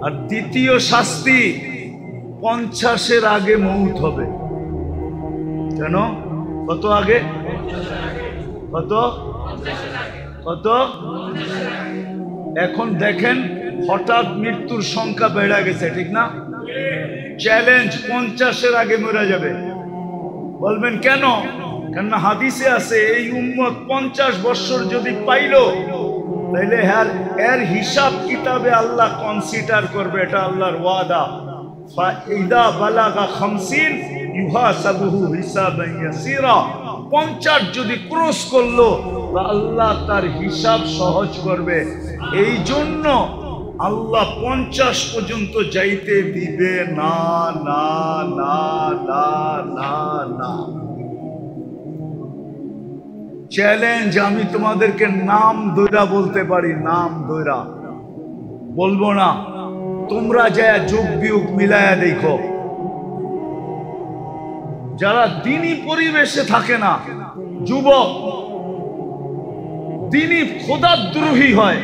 আর দ্বিতীয় শাস্তি, 50-এর আগে মৌত হবে। কেন? কত আগে? কত? কত? এখন দেখেন হঠাৎ মৃত্যুর সংখ্যা বেড়ে গেছে, ঠিক না? চ্যালেঞ্জ, 50-এর আগে মরে যাবে। বলবেন কেন? কেননা হাদিসে আছে এই উম্মত 50 বছর যদি পাইলো, তাইলে এর হিসাব কিতাবে আল্লাহ কনসিডার করবে। এটা আল্লাহর ওয়াদা। ফাইদা বালাগা 50 ইউহাসাবুহু হিসাবান ইয়াসীরা। 50 যদি ক্রস করলো, আল্লাহ তার হিসাব সহজ করবে। এই জন্য আল্লাহ 50 পর্যন্ত যাইতে দিবে না, না, না, না, না, না। চ্যালেঞ্জ, আমি তোমাদেরকে নাম দৈরা বলতে পারি, নাম দৈরা বলবো না। তোমরা যা যোগ বিয়োগ মিলায়া দেখো, যারা দিনী পরিবেশে থাকে না, যুবক, দিনী খোদাদ্রোহী হয়,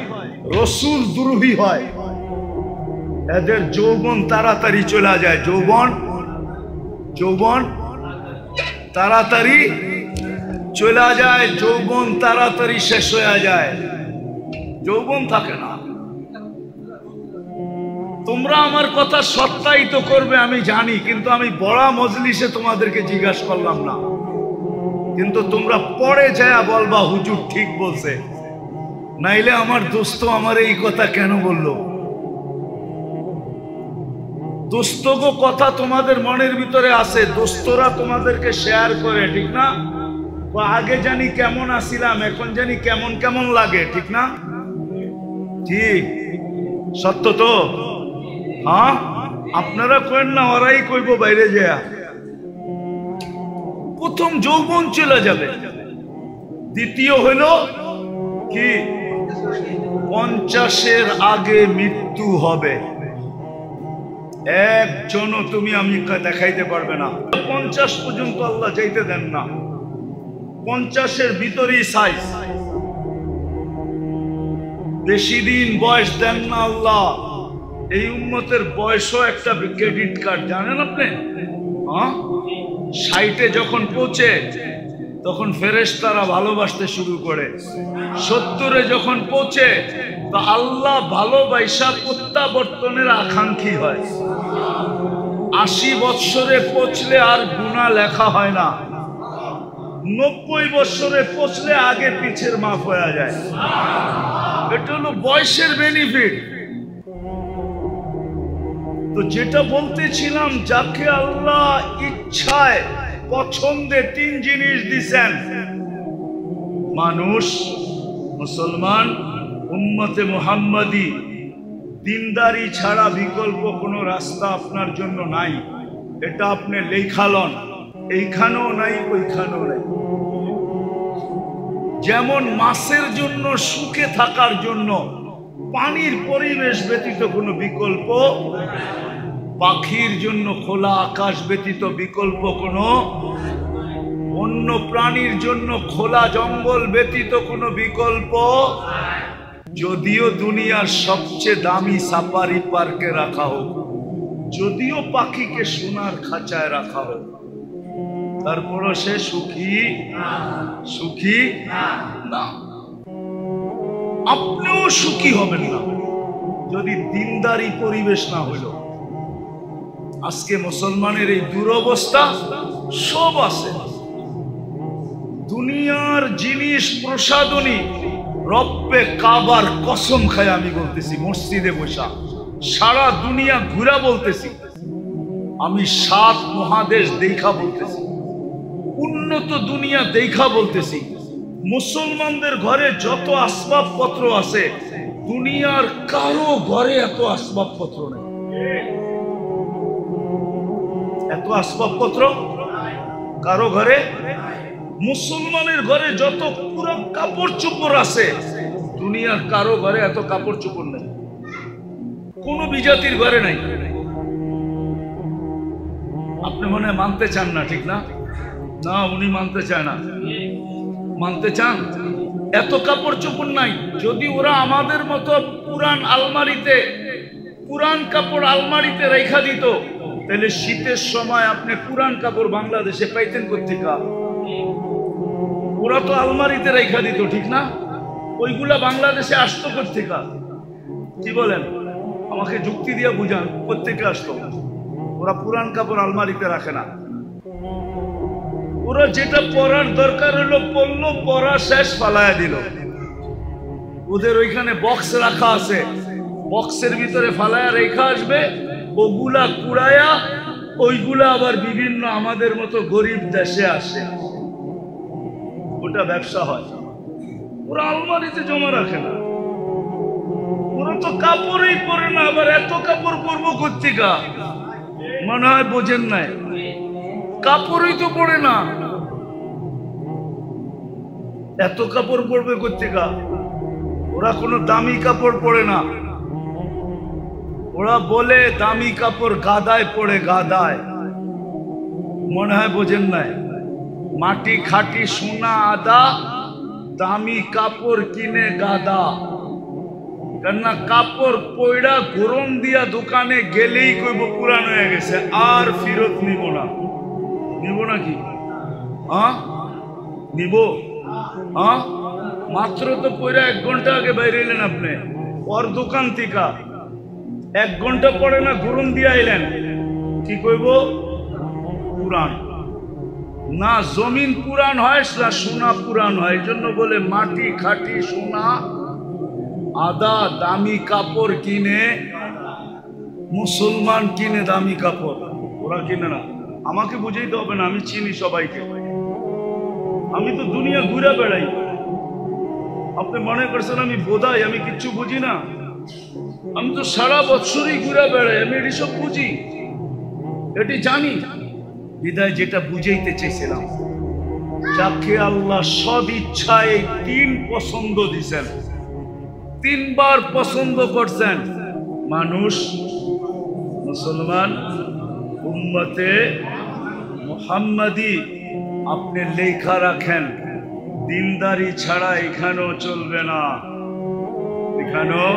রসুল দ্রোহী হয়, এদের যৌবন তাড়াতাড়ি চলে যায়। যৌবন তাড়াতাড়ি চলে যায়, যৌবন তাড়াতাড়ি শেষ হয়ে যায়, যৌবন থাকে না। তোমরা আমার কথা সত্যায়িত করবে আমি জানি, কিন্তু আমি বড় মজলিসে তোমাদেরকে জিজ্ঞাসা করলাম না, কিন্তু তোমরা পরে যায় বলবা হুজুর ঠিক বলছে, নাইলে আমার দোস্ত আমার এই কথা কেন বললো। দোস্তগো কথা তোমাদের মনের ভিতরে আছে, দোস্তরা তোমাদেরকে শেয়ার করে, ঠিক না? আগে জানি কেমন আছিলাম, এখন জানি কেমন কেমন লাগে, ঠিক না? ঠিক সত্য তো? হ্যাঁ, আপনারা কইন না, ওরাই কইব বাইরে যায়। প্রথম যৌবন চলে যাবে, দ্বিতীয় হইল কি 50-এর আগে মৃত্যু হবে। একজনও তুমি আমি দেখাইতে পারবে না। 50 পর্যন্ত আল্লাহ যাইতে দেন না, 50-এর ভিতরেই সাইজ। বেশি দিন বয়স দেন না আল্লাহ। এই উম্মতের বয়সও একটা ক্রেডিট কার্ড, জানেন আপনি? 60-এ যখন পৌঁছে তখন ফেরেশতারা ভালোবাসতে শুরু করে, 70-এ যখন পৌঁছে তো আল্লাহ ভালোবাসা প্রত্যাবর্তনের আকাঙ্ক্ষী হয়। 80 বৎসরে পৌঁছলে আর গুনাহ লেখা হয় না, 90 বৎসরে পৌঁছলে আগে পিছের মাফ হয়ে যায়। এটা হলো বয়সের বেনিফিট। তো যেটা বলতেছিলাম, যাকে আল্লাহ ইচ্ছায় পছন্দে 3 জিনিস দিছেন, মানুষ, মুসলমান, উম্মতে মুহাম্মাদি, দিনদারি ছাড়া বিকল্প কোনো রাস্তা আপনার জন্য নাই। এটা আপনি লেখালন, এইখানেও নাই ওইখানেও নাই। যেমন মাছের জন্য সুখে থাকার জন্য পানির পরিবেশ ব্যতীত কোনো বিকল্প, পাখির জন্য খোলা আকাশ ব্যতীত বিকল্প কোনো, অন্য প্রাণীর জন্য খোলা জঙ্গল ব্যতীত কোনো বিকল্প। যদিও দুনিয়ার সবচেয়ে দামি সাফারি পার্কে রাখা হোক, যদিও পাখিকে সোনার খাঁচায় রাখা হোক, তারপরও সে সুখী না। আপনিও সুখী হবেন না যদি দিনদারি পরিবেশ না হইল। আজকে মুসলমানের এই দুরবস্থা। সব আছে, দুনিয়ার জিনিস প্রসাদনী, রব্বে কাবার কসম খায় আমি বলতেছি, মসজিদে বসা সারা দুনিয়া ঘুরা বলতেছি, আমি 7 মহাদেশ দেখা বলতেছি, উন্নত দুনিয়া দেখা বলতেছি। মুসলমানদের ঘরে যত আসবাবপত্র আছে, দুনিয়ার কারো ঘরে এত আসবাবপত্র নেই। এত আসবাবপত্র কারো ঘরে, মুসলমানের ঘরে যত পুরো কাপড় চোপড় আছে, দুনিয়ার কারো ঘরে এত কাপড় চোপড় নেই, কোন বিজাতির ঘরে নাই। আপনি মনে হয় মানতে চান না, ঠিক না? না, উনি মানতে চায় না। মানতে চান? এত কাপড় চোপড় নাই। যদি ওরা আমাদের মতো পুরান আলমারিতে, পুরান কাপড় আলমারিতে রেখা দিত, তাহলে শীতের সময় আপনি পুরান কাপড় বাংলাদেশে পাইতেন কোথেকে? ওরা তো আলমারিতে রেখা দিত, ঠিক না? ওইগুলা বাংলাদেশে আসতো কোথেকে? কি বলেন? আমাকে যুক্তি দিয়ে বুঝান, কোথেকে আসতো? ওরা পুরান কাপড় আলমারিতে রাখে না। ওরা যেটা পরার দরকার হলো পড়লো, পরা শেষ, ফালায়া দিল। ওদের ওইখানে বক্স রাখা আছে, বক্সের ভিতরে ফালায়া রেখা আসবে, ওগুলা কুড়ায়া ওইগুলা আবার বিভিন্ন আমাদের মতো গরিব দেশে আসে, ওটা ব্যবসা হয়। ওরা আলমারিতে জমা রাখে না। ওরা তো কাপড়ই পরে না, আবার এত কাপড় পরবো কোথেকে? মনে হয় বোঝেন নাই, কাপড়ই তো পরে না, এত কাপড় পরবে কোথেকে? ওরা কোনো দামি কাপড় পরে না। ওরা বলে দামি কাপড় গাদায় পড়ে, গাদায়। মনে হয় বোঝেন নাই, মাটি খাটি সোনা আদা, দামি কাপড় কিনে গাদা। কেননা কাপড় পয়ড়া গরম দিয়া দোকানে গেলেই কইব পুরান হয়ে গেছে, আর ফেরত নিব না। নিব নাকি? নিব? মাত্র তো পয়ড়া 1 ঘন্টা আগে বাইরে এলেন আপনি ওর দোকান থেকে, 1 ঘন্টা পরে না গরম দিয়ে আইলেন, কি কইব? পুরাণ না, জমিন পুরাণ হয় না সোনা পুরাণ হয়। এই জন্য বলে মাটি খাটি সোনা আদা, দামি কাপড় কিনে মুসলমান কিনে দামি কাপড়, ওরা কিনে না। আমাকে বুঝাইতে হবে না, আমি চিনি সবাইকে, আমি তো দুনিয়া ঘুরে বেড়াই। আপনি মনে করছেন আমি বোধাই, আমি কিচ্ছু বুঝি না? আমি তো সারা বছরই ঘুরে বেড়াই, আমি এটি সব বুঝি, এটি জানি। বিদায় যেটা বুঝাইতে চেয়েছিলাম, যাকে আল্লাহ সদ ইচ্ছায় 3 পছন্দ দিছেন, 3 বার পছন্দ করছেন, মানুষ, মুসলমান, উম্মতে মুহাম্মাদি। আপনি লেখা রাখেন, দিনদারি ছাড়া এখানেও চলবে না, এখানেও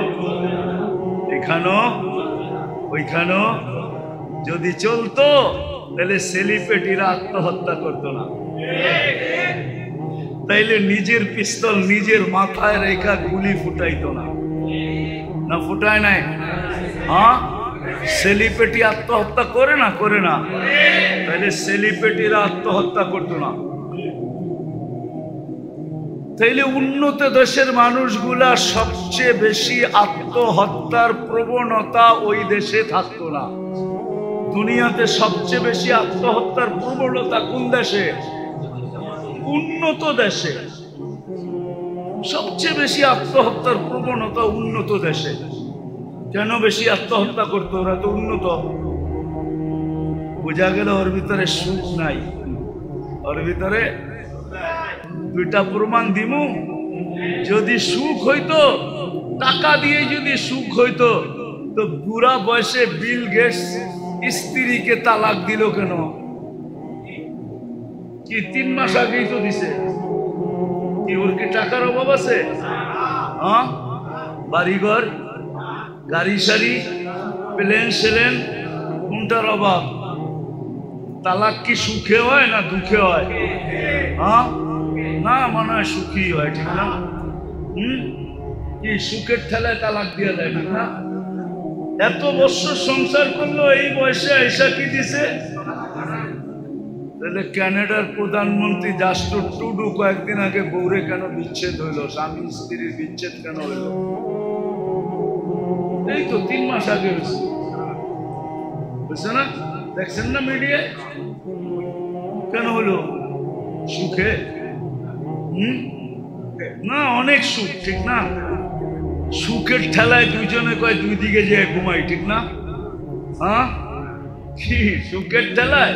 ওইখানেও যদি চলতো তাহলে সেলিব্রিটিরা আত্মহত্যা করতো না, তাইলে নিজের পিস্তল নিজের মাথায় রেখা গুলি ফুটাইতো না, না ফুটায় নাই? হ্যাঁ, সেলিব্রিটি আত্মহত্যা করে না, করে না? তাইলে সেলিব্রিটিরা আত্মহত্যা করতো না, তাইলে উন্নত দেশের মানুষগুলা সবচেয়ে বেশি আত্মহত্যার প্রবণতা ওই দেশে থাকতো না। দুনিয়াতে সবচেয়ে বেশি আত্মহত্যার প্রবণতা কোন দেশে? উন্নত দেশে। সবচেয়ে বেশি আত্মহত্যার প্রবণতা উন্নত দেশে। কেন বেশি আত্মহত্যা করতো? ওরা তো উন্নত। বোঝা গেল ওর ভিতরে সুখ নাই, ওর ভিতরে। 2টা প্রমাণ দিমু। যদি সুখ হইতো, টাকা দিয়ে যদি সুখ হইতো, তো বুড়া বয়সে বিল গেটস স্ত্রীকে তালাক দিল কেন? কি 3 মাস আগেই তো দিছে। কি ওর কি টাকার অভাব আছে? হ্যাঁ, বাড়িঘর, গাড়ি সারি, প্লেন সেলেন, কোনটার অভাব? তালাক কি সুখে হয় না দুঃখে হয়? হ্যাঁ, না, মনে হয় সুখী হয়, ঠিক না? কি সুখের ঠেলায় তালাক দিয়ে দেয় না? এত বছর সংসার করলো, এই বয়সে আইসা কি দিছে? তাহলে কানাডার প্রধানমন্ত্রী জাস্টিন ট্রুডো কয়েকদিন আগে বউরে কেন বিচ্ছেদ হইল? স্বামী স্ত্রীর বিচ্ছেদ কেন হইল? এই তো 3 মাস আগে হয়েছে, বুঝছে না? দেখছেন না মিডিয়ায়? কেন হলো? সুখে? না, অনেক সুখ, ঠিক না? সুখের ঠেলায় দুইজনে কয় 2 দিকে যে ঘুমাই, ঠিক না? হ্যাঁ, কি সুখের ঠেলায়?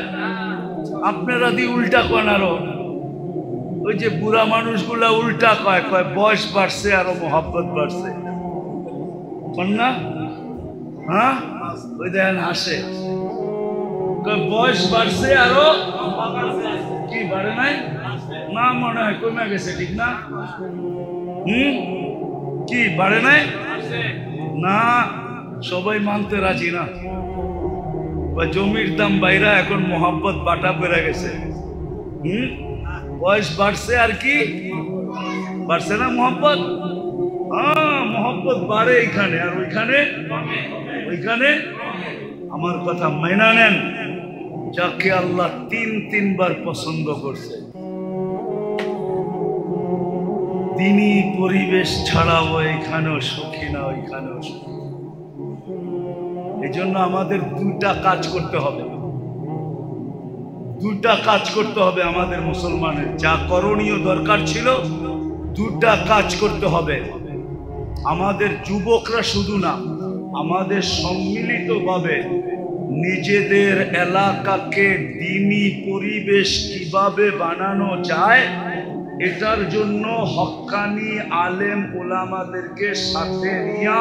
আপনারা দি উল্টা কন। আরো ওই যে বুড়া মানুষগুলা উল্টা কয়, কয় বয়স বাড়ছে আরো মহব্বত বাড়ছে, না? হ্যাঁ, ওই দেখেন হাসে, বয়স বাড়ছে আরো কি বাড়ে নাই? না, মনে হয় কমে গেছে, ঠিক না? কি বাড়ে নাই? না, সবাই মানতে রাজি না। জমির দাম বাইরা এখন মোহাব্বত বাটা পেরে গেছে। বয়স বাড়ছে আর কি বাড়ছে না মোহাব্বত? হ্যাঁ, মোহাব্বত বাড়ে এখানে, আর ওইখানে। আমার কথা মাইনা নেন, যাকে আল্লাহ 3 বার পছন্দ করছে, দিনই পরিবেশ ছাড়াও এখানেও সুখী না, ওইখানেও সুখী। এই জন্য আমাদের 2টা কাজ করতে হবে, 2টা কাজ করতে হবে আমাদের মুসলমানের। যা করণীয় দরকার ছিল, 2টা কাজ করতে হবে। আমাদের যুবকরা শুধু না, আমাদের সম্মিলিতভাবে নিজেদের এলাকাকে দ্বীনি পরিবেশ কিভাবে বানানো যায়, এটার জন্য হক্কানি আলেম ওলামাদেরকে সাথে নিয়ে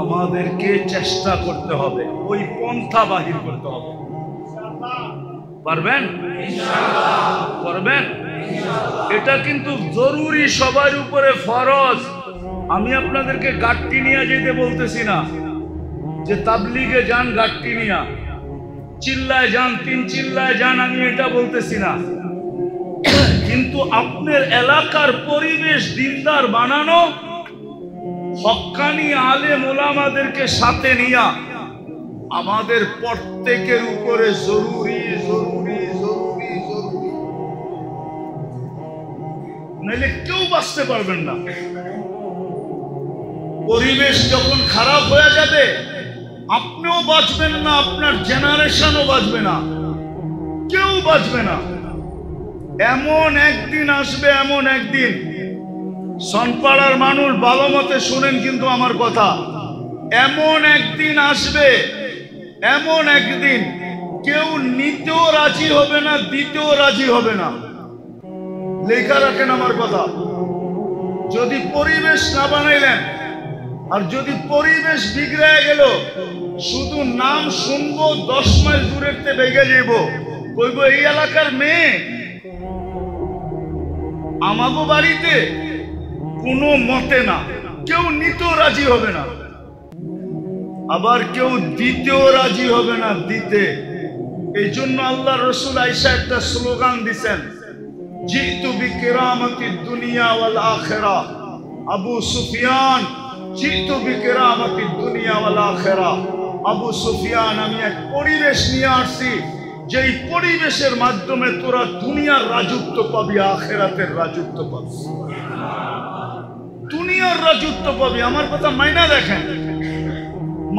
আমাদেরকে চেষ্টা করতে হবে, ওই পন্থা বাহির করতে হবে। পারবেন? পারবেন? এটা কিন্তু জরুরি, সবার উপরে ফরজ। আমি আপনাদেরকে গাট্টি নিয়ে যেতে বলতেছি না, যে তাবলিগে যান গাট্টি নিয়া, চিল্লায় যান, 3 চিল্লায় যান, আমি এটা বলতেছি না। কিন্তু আপনার এলাকার পরিবেশ দিনদার বানানো হক্কানি আলেম ওলামাদেরকে সাথে নিয়া আমাদের প্রত্যেকের উপরে জরুরি জরুরি জরুরি জরুরি, নাইলে কেউ বাঁচতে পারবেন না। পরিবেশ যখন খারাপ হয়ে যাবে আপনিও বাঁচবেন না, আপনার জেনারেশনও বাঁচবে না, কেউ বাঁচবে না। এমন একদিন আসবে, এমন একদিন, সনপাড়ার মানুষ ভালো মতে শুনেন কিন্তু আমার কথা, এমন একদিন আসবে, এমন একদিন কেউ নিতেও রাজি হবে না, দিতেও রাজি হবে না। লেখা রাখেন আমার কথা। যদি পরিবেশ না বানাইলেন, আর যদি পরিবেশ বিগড়ে গেল, শুধু নাম শুনবো 10 মাইল দূরের থেকে বেগে যাইব, কইব এই এলাকার মেয়ে, আমাগো বাড়িতে কোনো মতে না, কেউ নিতেও রাজি হবে না, আবার কেউ দিতেও রাজি হবে না দিতে। এই জন্য আল্লাহ রসুল আয়েশা একটা স্লোগান দিছেন, জিতু বিকিরামাতিদ দুনিয়া ওয়াল আখিরাহ। আবু সুফিয়ান, জিতু বিকিরামাতিদ দুনিয়া ওয়াল আখিরাহ। আবু সুফিয়ান, আমি এক পরিবেশ নিয়ে আসছি, যেই পরিবেশের মাধ্যমে তোরা দুনিয়ার রাজত্ব পাবি, আখিরাতের রাজত্ব পাবি, দুনিয়ার রাজত্ব পাবি। আমার কথা মাইনা দেখেন,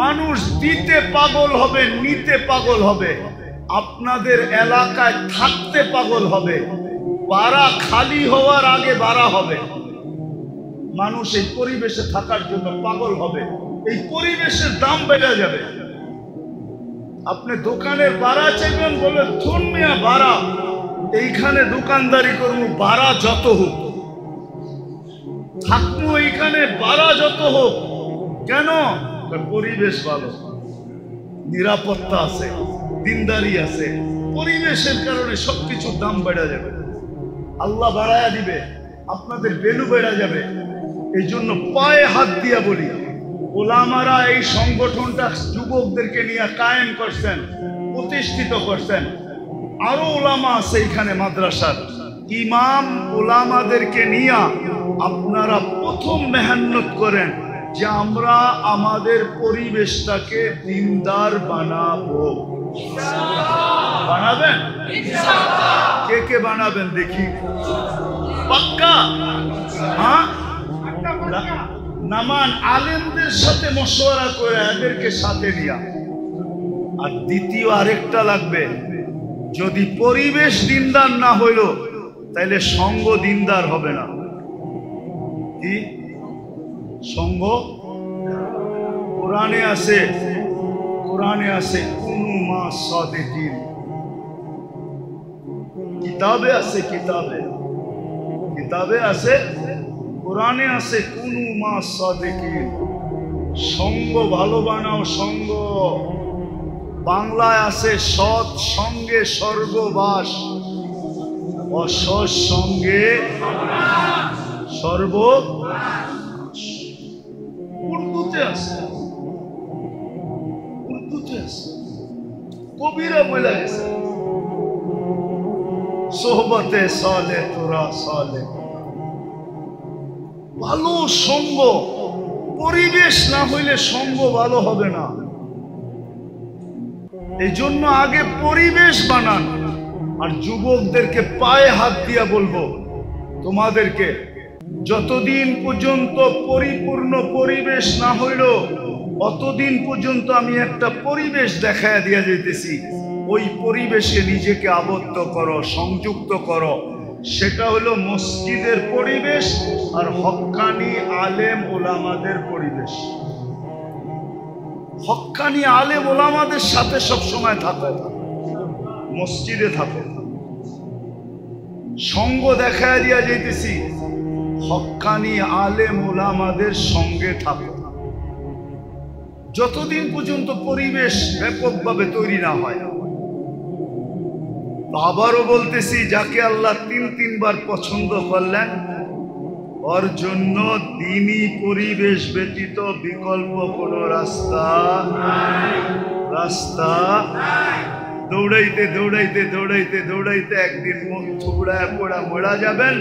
মানুষ দিতে পাগল হবে, নিতে পাগল হবে, আপনাদের এলাকায় থাকতে পাগল হবে, বাড়া খালি হওয়ার আগে বাড়া হবে। মানুষ এই পরিবেশে থাকার জন্য পাগল হবে, এই পরিবেশের দাম বেড়ে যাবে। আপনি দোকানের ভাড়া চাইবেন, বলে থুন মিয়া ভাড়া, এইখানে দোকানদারি করবো, ভাড়া যত হোক থাকবো, এইখানে ভাড়া যত হোক। কেন? পরিবেশ ভালো, নিরাপত্তা আছে, দিনদারি আছে। পরিবেশের কারণে সবকিছুর দাম বেড়ে যাবে, আল্লাহ বাড়ায়া দিবে, আপনাদের ভ্যালু বেড়ে যাবে। এই জন্য পায়ে হাত দিয়া বলি, ওলামারা এই সংগঠনটা যুবকদেরকে নিয়ে কায়েম করছেন, প্রতিষ্ঠিত করছেন। আরো ওলামা আছে এখানে, মাদ্রাসার ইমাম ওলামাদেরকে নিয়ে আপনারা প্রথম মেহনত করেন যে আমরা আমাদের পরিবেশটাকে দিনদার বানাবো। বানাবেন? কে কে বানাবেন দেখি? পাক্কা? হ্যাঁ, নামান আলেমদের সাথে মশওয়ারা করে এদেরকে সাথে নিয়া। আর দ্বিতীয় আরেকটা লাগবে, যদি পরিবেশ দিনদার না হইল তাইলে সঙ্গ দিনদার হবে না। কি সঙ্গ? কোরআনে আছে, কোরআনে আছে কুনু মা সাদিকিন, কিতাবে আছে, কিতাবে কিতাবে আছে, কোরআনে আছে কুনু মা সাদিকিন। সঙ্গ ভালো বানাও, সঙ্গ। বাংলায় আছে সৎ সঙ্গে স্বর্গবাস, অসৎ সঙ্গে সর্বনাশ। উর্দুতে আছে, উর্দুতে আছে, কবিরা বলে গেছে সোহবতে সালে তোরা সালে। ভালো সঙ্গ, পরিবেশ না হইলে সঙ্গ ভালো হবে না। এই জন্য আগে পরিবেশ বানান। আর যুবকদেরকে পায়ে হাত দিয়া বলবো, তোমাদেরকে যতদিন পর্যন্ত পরিপূর্ণ পরিবেশ না হইল অতদিন পর্যন্ত আমি একটা পরিবেশ দেখায় দিয়া যাইতেছি। ওই পরিবেশে নিজেকে আবদ্ধ করো, সংযুক্ত করো। সেটা হলো মসজিদের পরিবেশ আর হক্কানি আলেম ওলামাদের পরিবেশ। হক্কানি আলেম ওলামাদের সাথে সবসময় থাকো, মসজিদে থাকো। সঙ্গ দেখায় দিয়া যাইতেছি, হক্কানি আলেম ওলামাদের সঙ্গে থাকো, যতদিন পর্যন্ত পরিবেশ ব্যাপকভাবে তৈরি না হয়। আবারও বলতেছি, যাকে আল্লাহ তিনবার পছন্দ করলেন ওর জন্য দ্বীনি পরিবেশ ব্যতীত বিকল্প কোনো রাস্তা দৌড়াইতে দৌড়াইতে দৌড়াইতে দৌড়াইতে একদিন মুখ থুবড়ায় পড়া মরা যাবেন।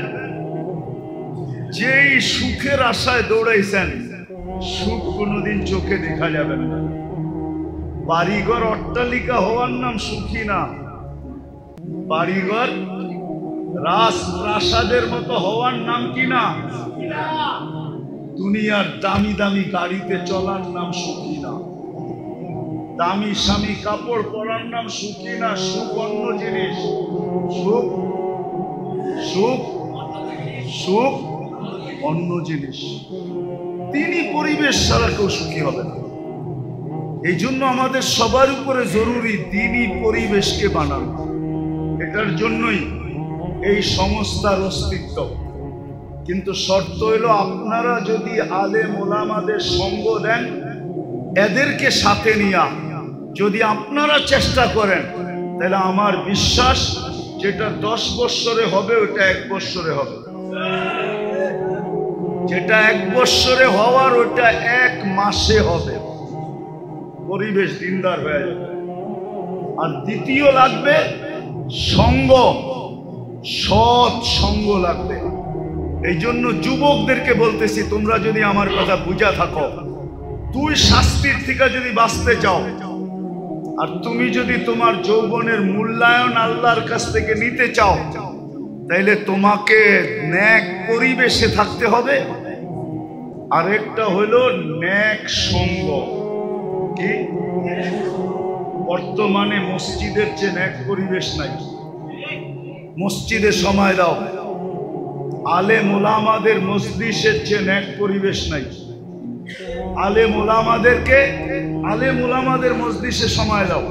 যেই সুখের আশায় দৌড়াইছেন সুখ কোনোদিন চোখে দেখা যাবে না। বাড়িঘর অট্টালিকা হওয়ার নাম সুখী না। বাড়িঘর রাজপ্রাসাদের মতো হওয়ার নাম কি না? দুনিয়ার দামি দামি গাড়িতে চলার নাম সুখী না। দামি স্বামী কাপড় পরার নাম সুখী না। সুখ অন্য জিনিস। সুখ সুখ সুখ অন্য জিনিস। তিনি পরিবেশ ছাড়া কেউ সুখী হবে না। এই জন্য আমাদের সবার উপরে জরুরি দিনই পরিবেশকে বানানো। এটার জন্যই এই সংস্থার অস্তিত্ব। কিন্তু শর্ত হলো আপনারা যদি আলেম ওলামাদের সঙ্গ দেন, এদেরকে সাথে নিয়ে যদি আপনারা চেষ্টা করেন, তাহলে আমার বিশ্বাস যেটা 10 বৎসরে হবে ওটা 1 বৎসরে হবে। যেটা 1 বৎসরে হওয়ার ওটা 1 মাসে হবে। পরিবেশ দিনদার হয়ে যাবে। আর দ্বিতীয় লাগবে সঙ্গ, সৎ সঙ্গ লাগবে। এই জন্য যুবকদেরকে বলতেছি, তোমরা যদি আমার কথা বুঝা থাকো, তুই শাস্তির থেকে যদি বাঁচতে চাও, আর তুমি যদি তোমার যৌবনের মূল্যায়ন আল্লাহর কাছ থেকে নিতে চাও, তাইলে তোমাকে নেক পরিবেশে থাকতে হবে। আরেকটা হলো নেক সঙ্গ। কি? বর্তমানে মসজিদের চেয়ে নেক পরিবেশ নাই। মসজিদে সময় দাও। আলেম ওলামাদের মজলিসের চেয়ে নেক পরিবেশ নাই। আলেম ওলামাদের মজলিসে সময় দাও।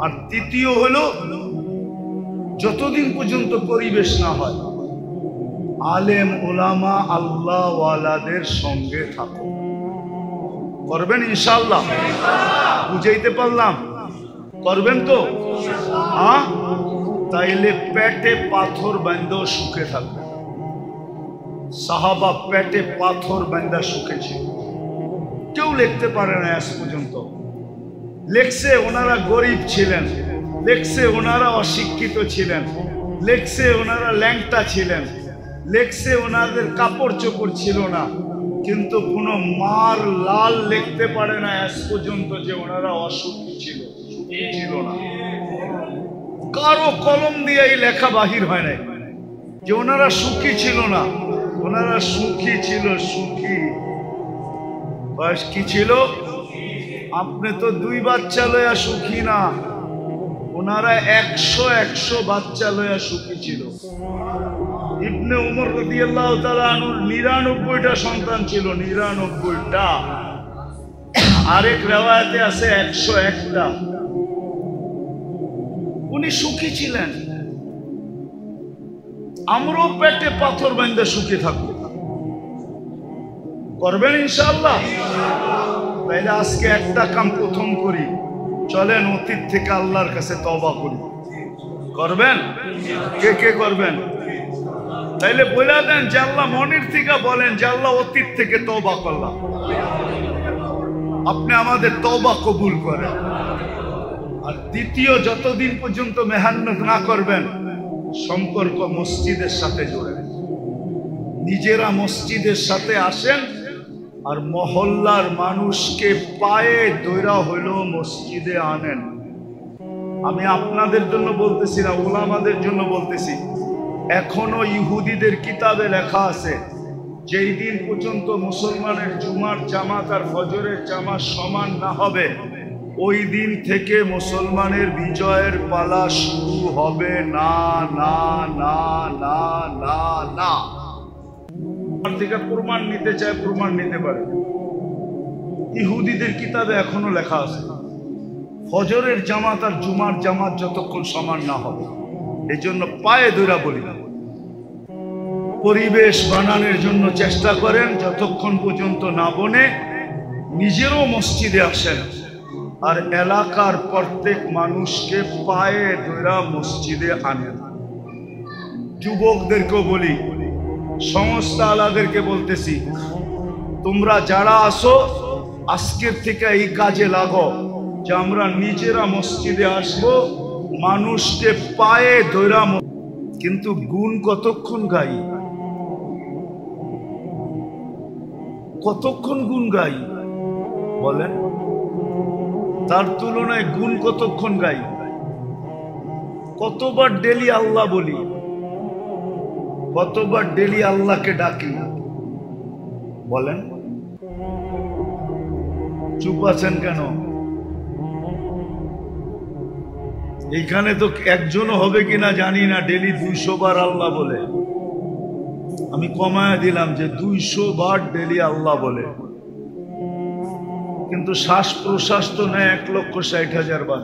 আর তৃতীয় হলো, যতদিন পর্যন্ত পরিবেশ না হয়, আলেম ওলামা আল্লাহ ওয়ালাদের সঙ্গে থাকো। করবেন ইনশাআল্লাহ? বুঝাইতে পারলাম? করবেন তো? হ্যাঁ, তাইলে পেটে পাথর বাঁধেও সুখে থাকবে। সাহাবা পেটে পাথর বাঁধা সুখে ছিল। কেউ লিখতে পারে না আজ পর্যন্ত। লেখছে ওনারা গরিব ছিলেন, লেখছে ওনারা অশিক্ষিত ছিলেন, লেখছে ওনারা ল্যাংটা ছিলেন, লেখছে ওনাদের কাপড় চোপড় ছিল না, কিন্তু কোনো মার লাল লিখতে পারে না আজ পর্যন্ত যে ওনারা অসুখী ছিল, সুখী ছিল না। কারো কলম দিয়ে এই লেখা বাহির হয় নাই যে ওনারা সুখী ছিল না। ওনারা সুখী ছিল, সুখী। বয়স কি ছিল? আপনি তো 2 বাচ্চা লয়া সুখী না, ওনারা 100 বাচ্চা লয়া সুখী ছিল। ইবনে উমর রাদিয়াল্লাহু তাআলা আনহুর 99টা সন্তান ছিল, 99টা। আরেক রিওয়ায়াতে আছে 101টা। উনি সুখী ছিলেন। আমরাও পেটে পাথর বাঁধে সুখী থাকবো। করবেন ইনশাআল্লাহ? তাইলে আজকে একটা কাম প্রথম করি, চলেন অতীত থেকে আল্লাহর কাছে তওবা করি। করবেন? কে কে করবেন? তাইলে বলে দেন যে আল্লাহ, মনের থেকে বলেন যে আল্লাহ, অতীত থেকে তওবা করলাম, আপনি আমাদের তওবা কবুল করেন। আর দ্বিতীয়, যতদিন পর্যন্ত মেহনত না করবেন, সম্পর্ক মসজিদের সাথে জোড়েন। নিজেরা মসজিদের সাথে আসেন, আর মহল্লার মানুষকে পায়ে দৈরা হইলেও মসজিদে আনেন। আমি আপনাদের জন্য বলতেছি না, ওলামাদের জন্য বলতেছি। এখনো ইহুদিদের কিতাবে লেখা আছে, যেই দিন পর্যন্ত মুসলমানের জুমার জামাত আর ফজরের জামাত সমান না হবে, ওই দিন থেকে মুসলমানের বিজয়ের পালা শুরু হবে না, না, না, না, না, না। থেকে প্রমাণ নিতে চায়, প্রমাণ নিতে পারে। ইহুদিদের কিতাবে এখনো লেখা আছে, ফজরের জামাত আর জুমার জামাত যতক্ষণ সমান না হবে। এই জন্য পায়ে ধরা বলি, পরিবেশ বানানোর জন্য চেষ্টা করেন। যতক্ষণ পর্যন্ত না বনে, নিজেরও মসজিদে আসেন, আর এলাকার প্রত্যেক মানুষকে পায়ে ধরা মসজিদে আনেন। যুবকদেরকেও বলি, সংস্থা আলাদেরকে বলতেছি, তোমরা যারা আসো, আজকের থেকে এই কাজে লাগো যে আমরা নিজেরা মসজিদে আসবো, মানুষকে পায়ে ধরা। কিন্তু গুণ কতক্ষণ গাই? কতক্ষণ গুণ গাই বলেন? তার তুলনায় গুণ কতক্ষণ গাই? কতবার ডেলি আল্লাহ বলি, কতবার ডেলি আল্লাহকে ডাকি বলেন? চুপ আছেন কেন? এইখানে তো একজনও হবে কিনা জানি না ডেলি 200 বার আল্লাহ বলে। আমি কমায় দিলাম যে 200 বার ডেলি আল্লাহ বলে, কিন্তু শ্বাস প্রশ্বাস তো নেয় 1,60,000 বার,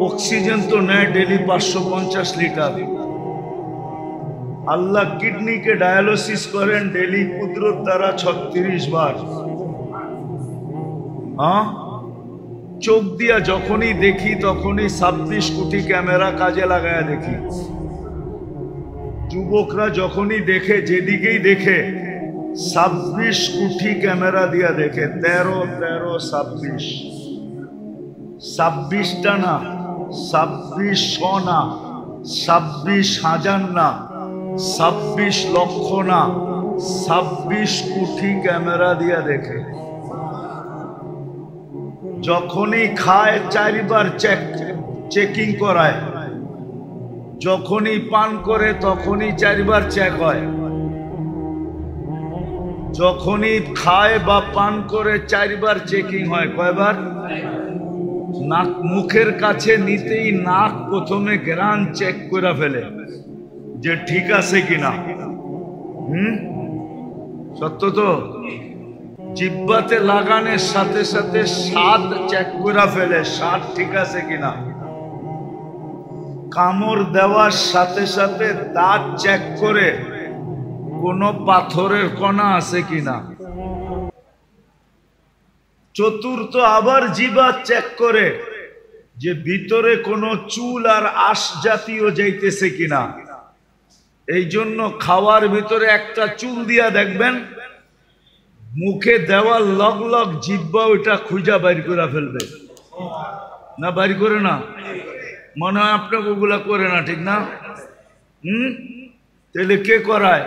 অক্সিজেন তো নেয় ডেলি 550 লিটার। আল্লাহ কিডনিকে ডায়ালিসিস করেন ডেলি কুদরত দ্বারা 36 বার। হ্যাঁ, চোখ দিয়া যখনই দেখি তখনই 26 কোটি ক্যামেরা কাজে লাগায় দেখি। যুবকরা যখনই দেখে, যেদিকেই দেখে 26 কোটি ক্যামেরা দিয়া দেখে। 13 13 26, 26টা না, 2600 না, 26,000 না, 26 লক্ষ না, 26 কোটি ক্যামেরা দিয়া দেখে। যখনই খায় 4 বার চেকিং করায়, যখনই পান করে তখনই 4 বার চেক হয়। যখনই খায় বা পান করে 4 বার চেকিং হয়। কয়বার? নাক মুখের কাছে নিতেই নাক প্রথমে গ্রান চেক করে ফেলে যে ঠিক আছে কিনা। সত্য তো? জিহ্বাতে লাগানোর সাথে সাথে স্বাদ চেক করে ফেলে, স্বাদ ঠিক আছে কিনা। কামড় দেওয়ার সাথে সাথে দাঁত চেক করে কোন পাথরের কণা আছে কিনা। চতুর্থ আবার জিহ্বা চেক করে যে ভিতরে কোনো চুল আর আঁশ জাতীয় যাইতেছে কিনা। এই জন্য খাওয়ার ভিতরে একটা চুল দিয়া দেখবেন, মুখে দেওয়ার লগ লগ জিহ্বা ওইটা খুঁজা বাইর করে ফেলবে। না বাইর করে না? মনে হয় আপনাকে ওগুলা করে না, ঠিক না? তাহলে কে করায়?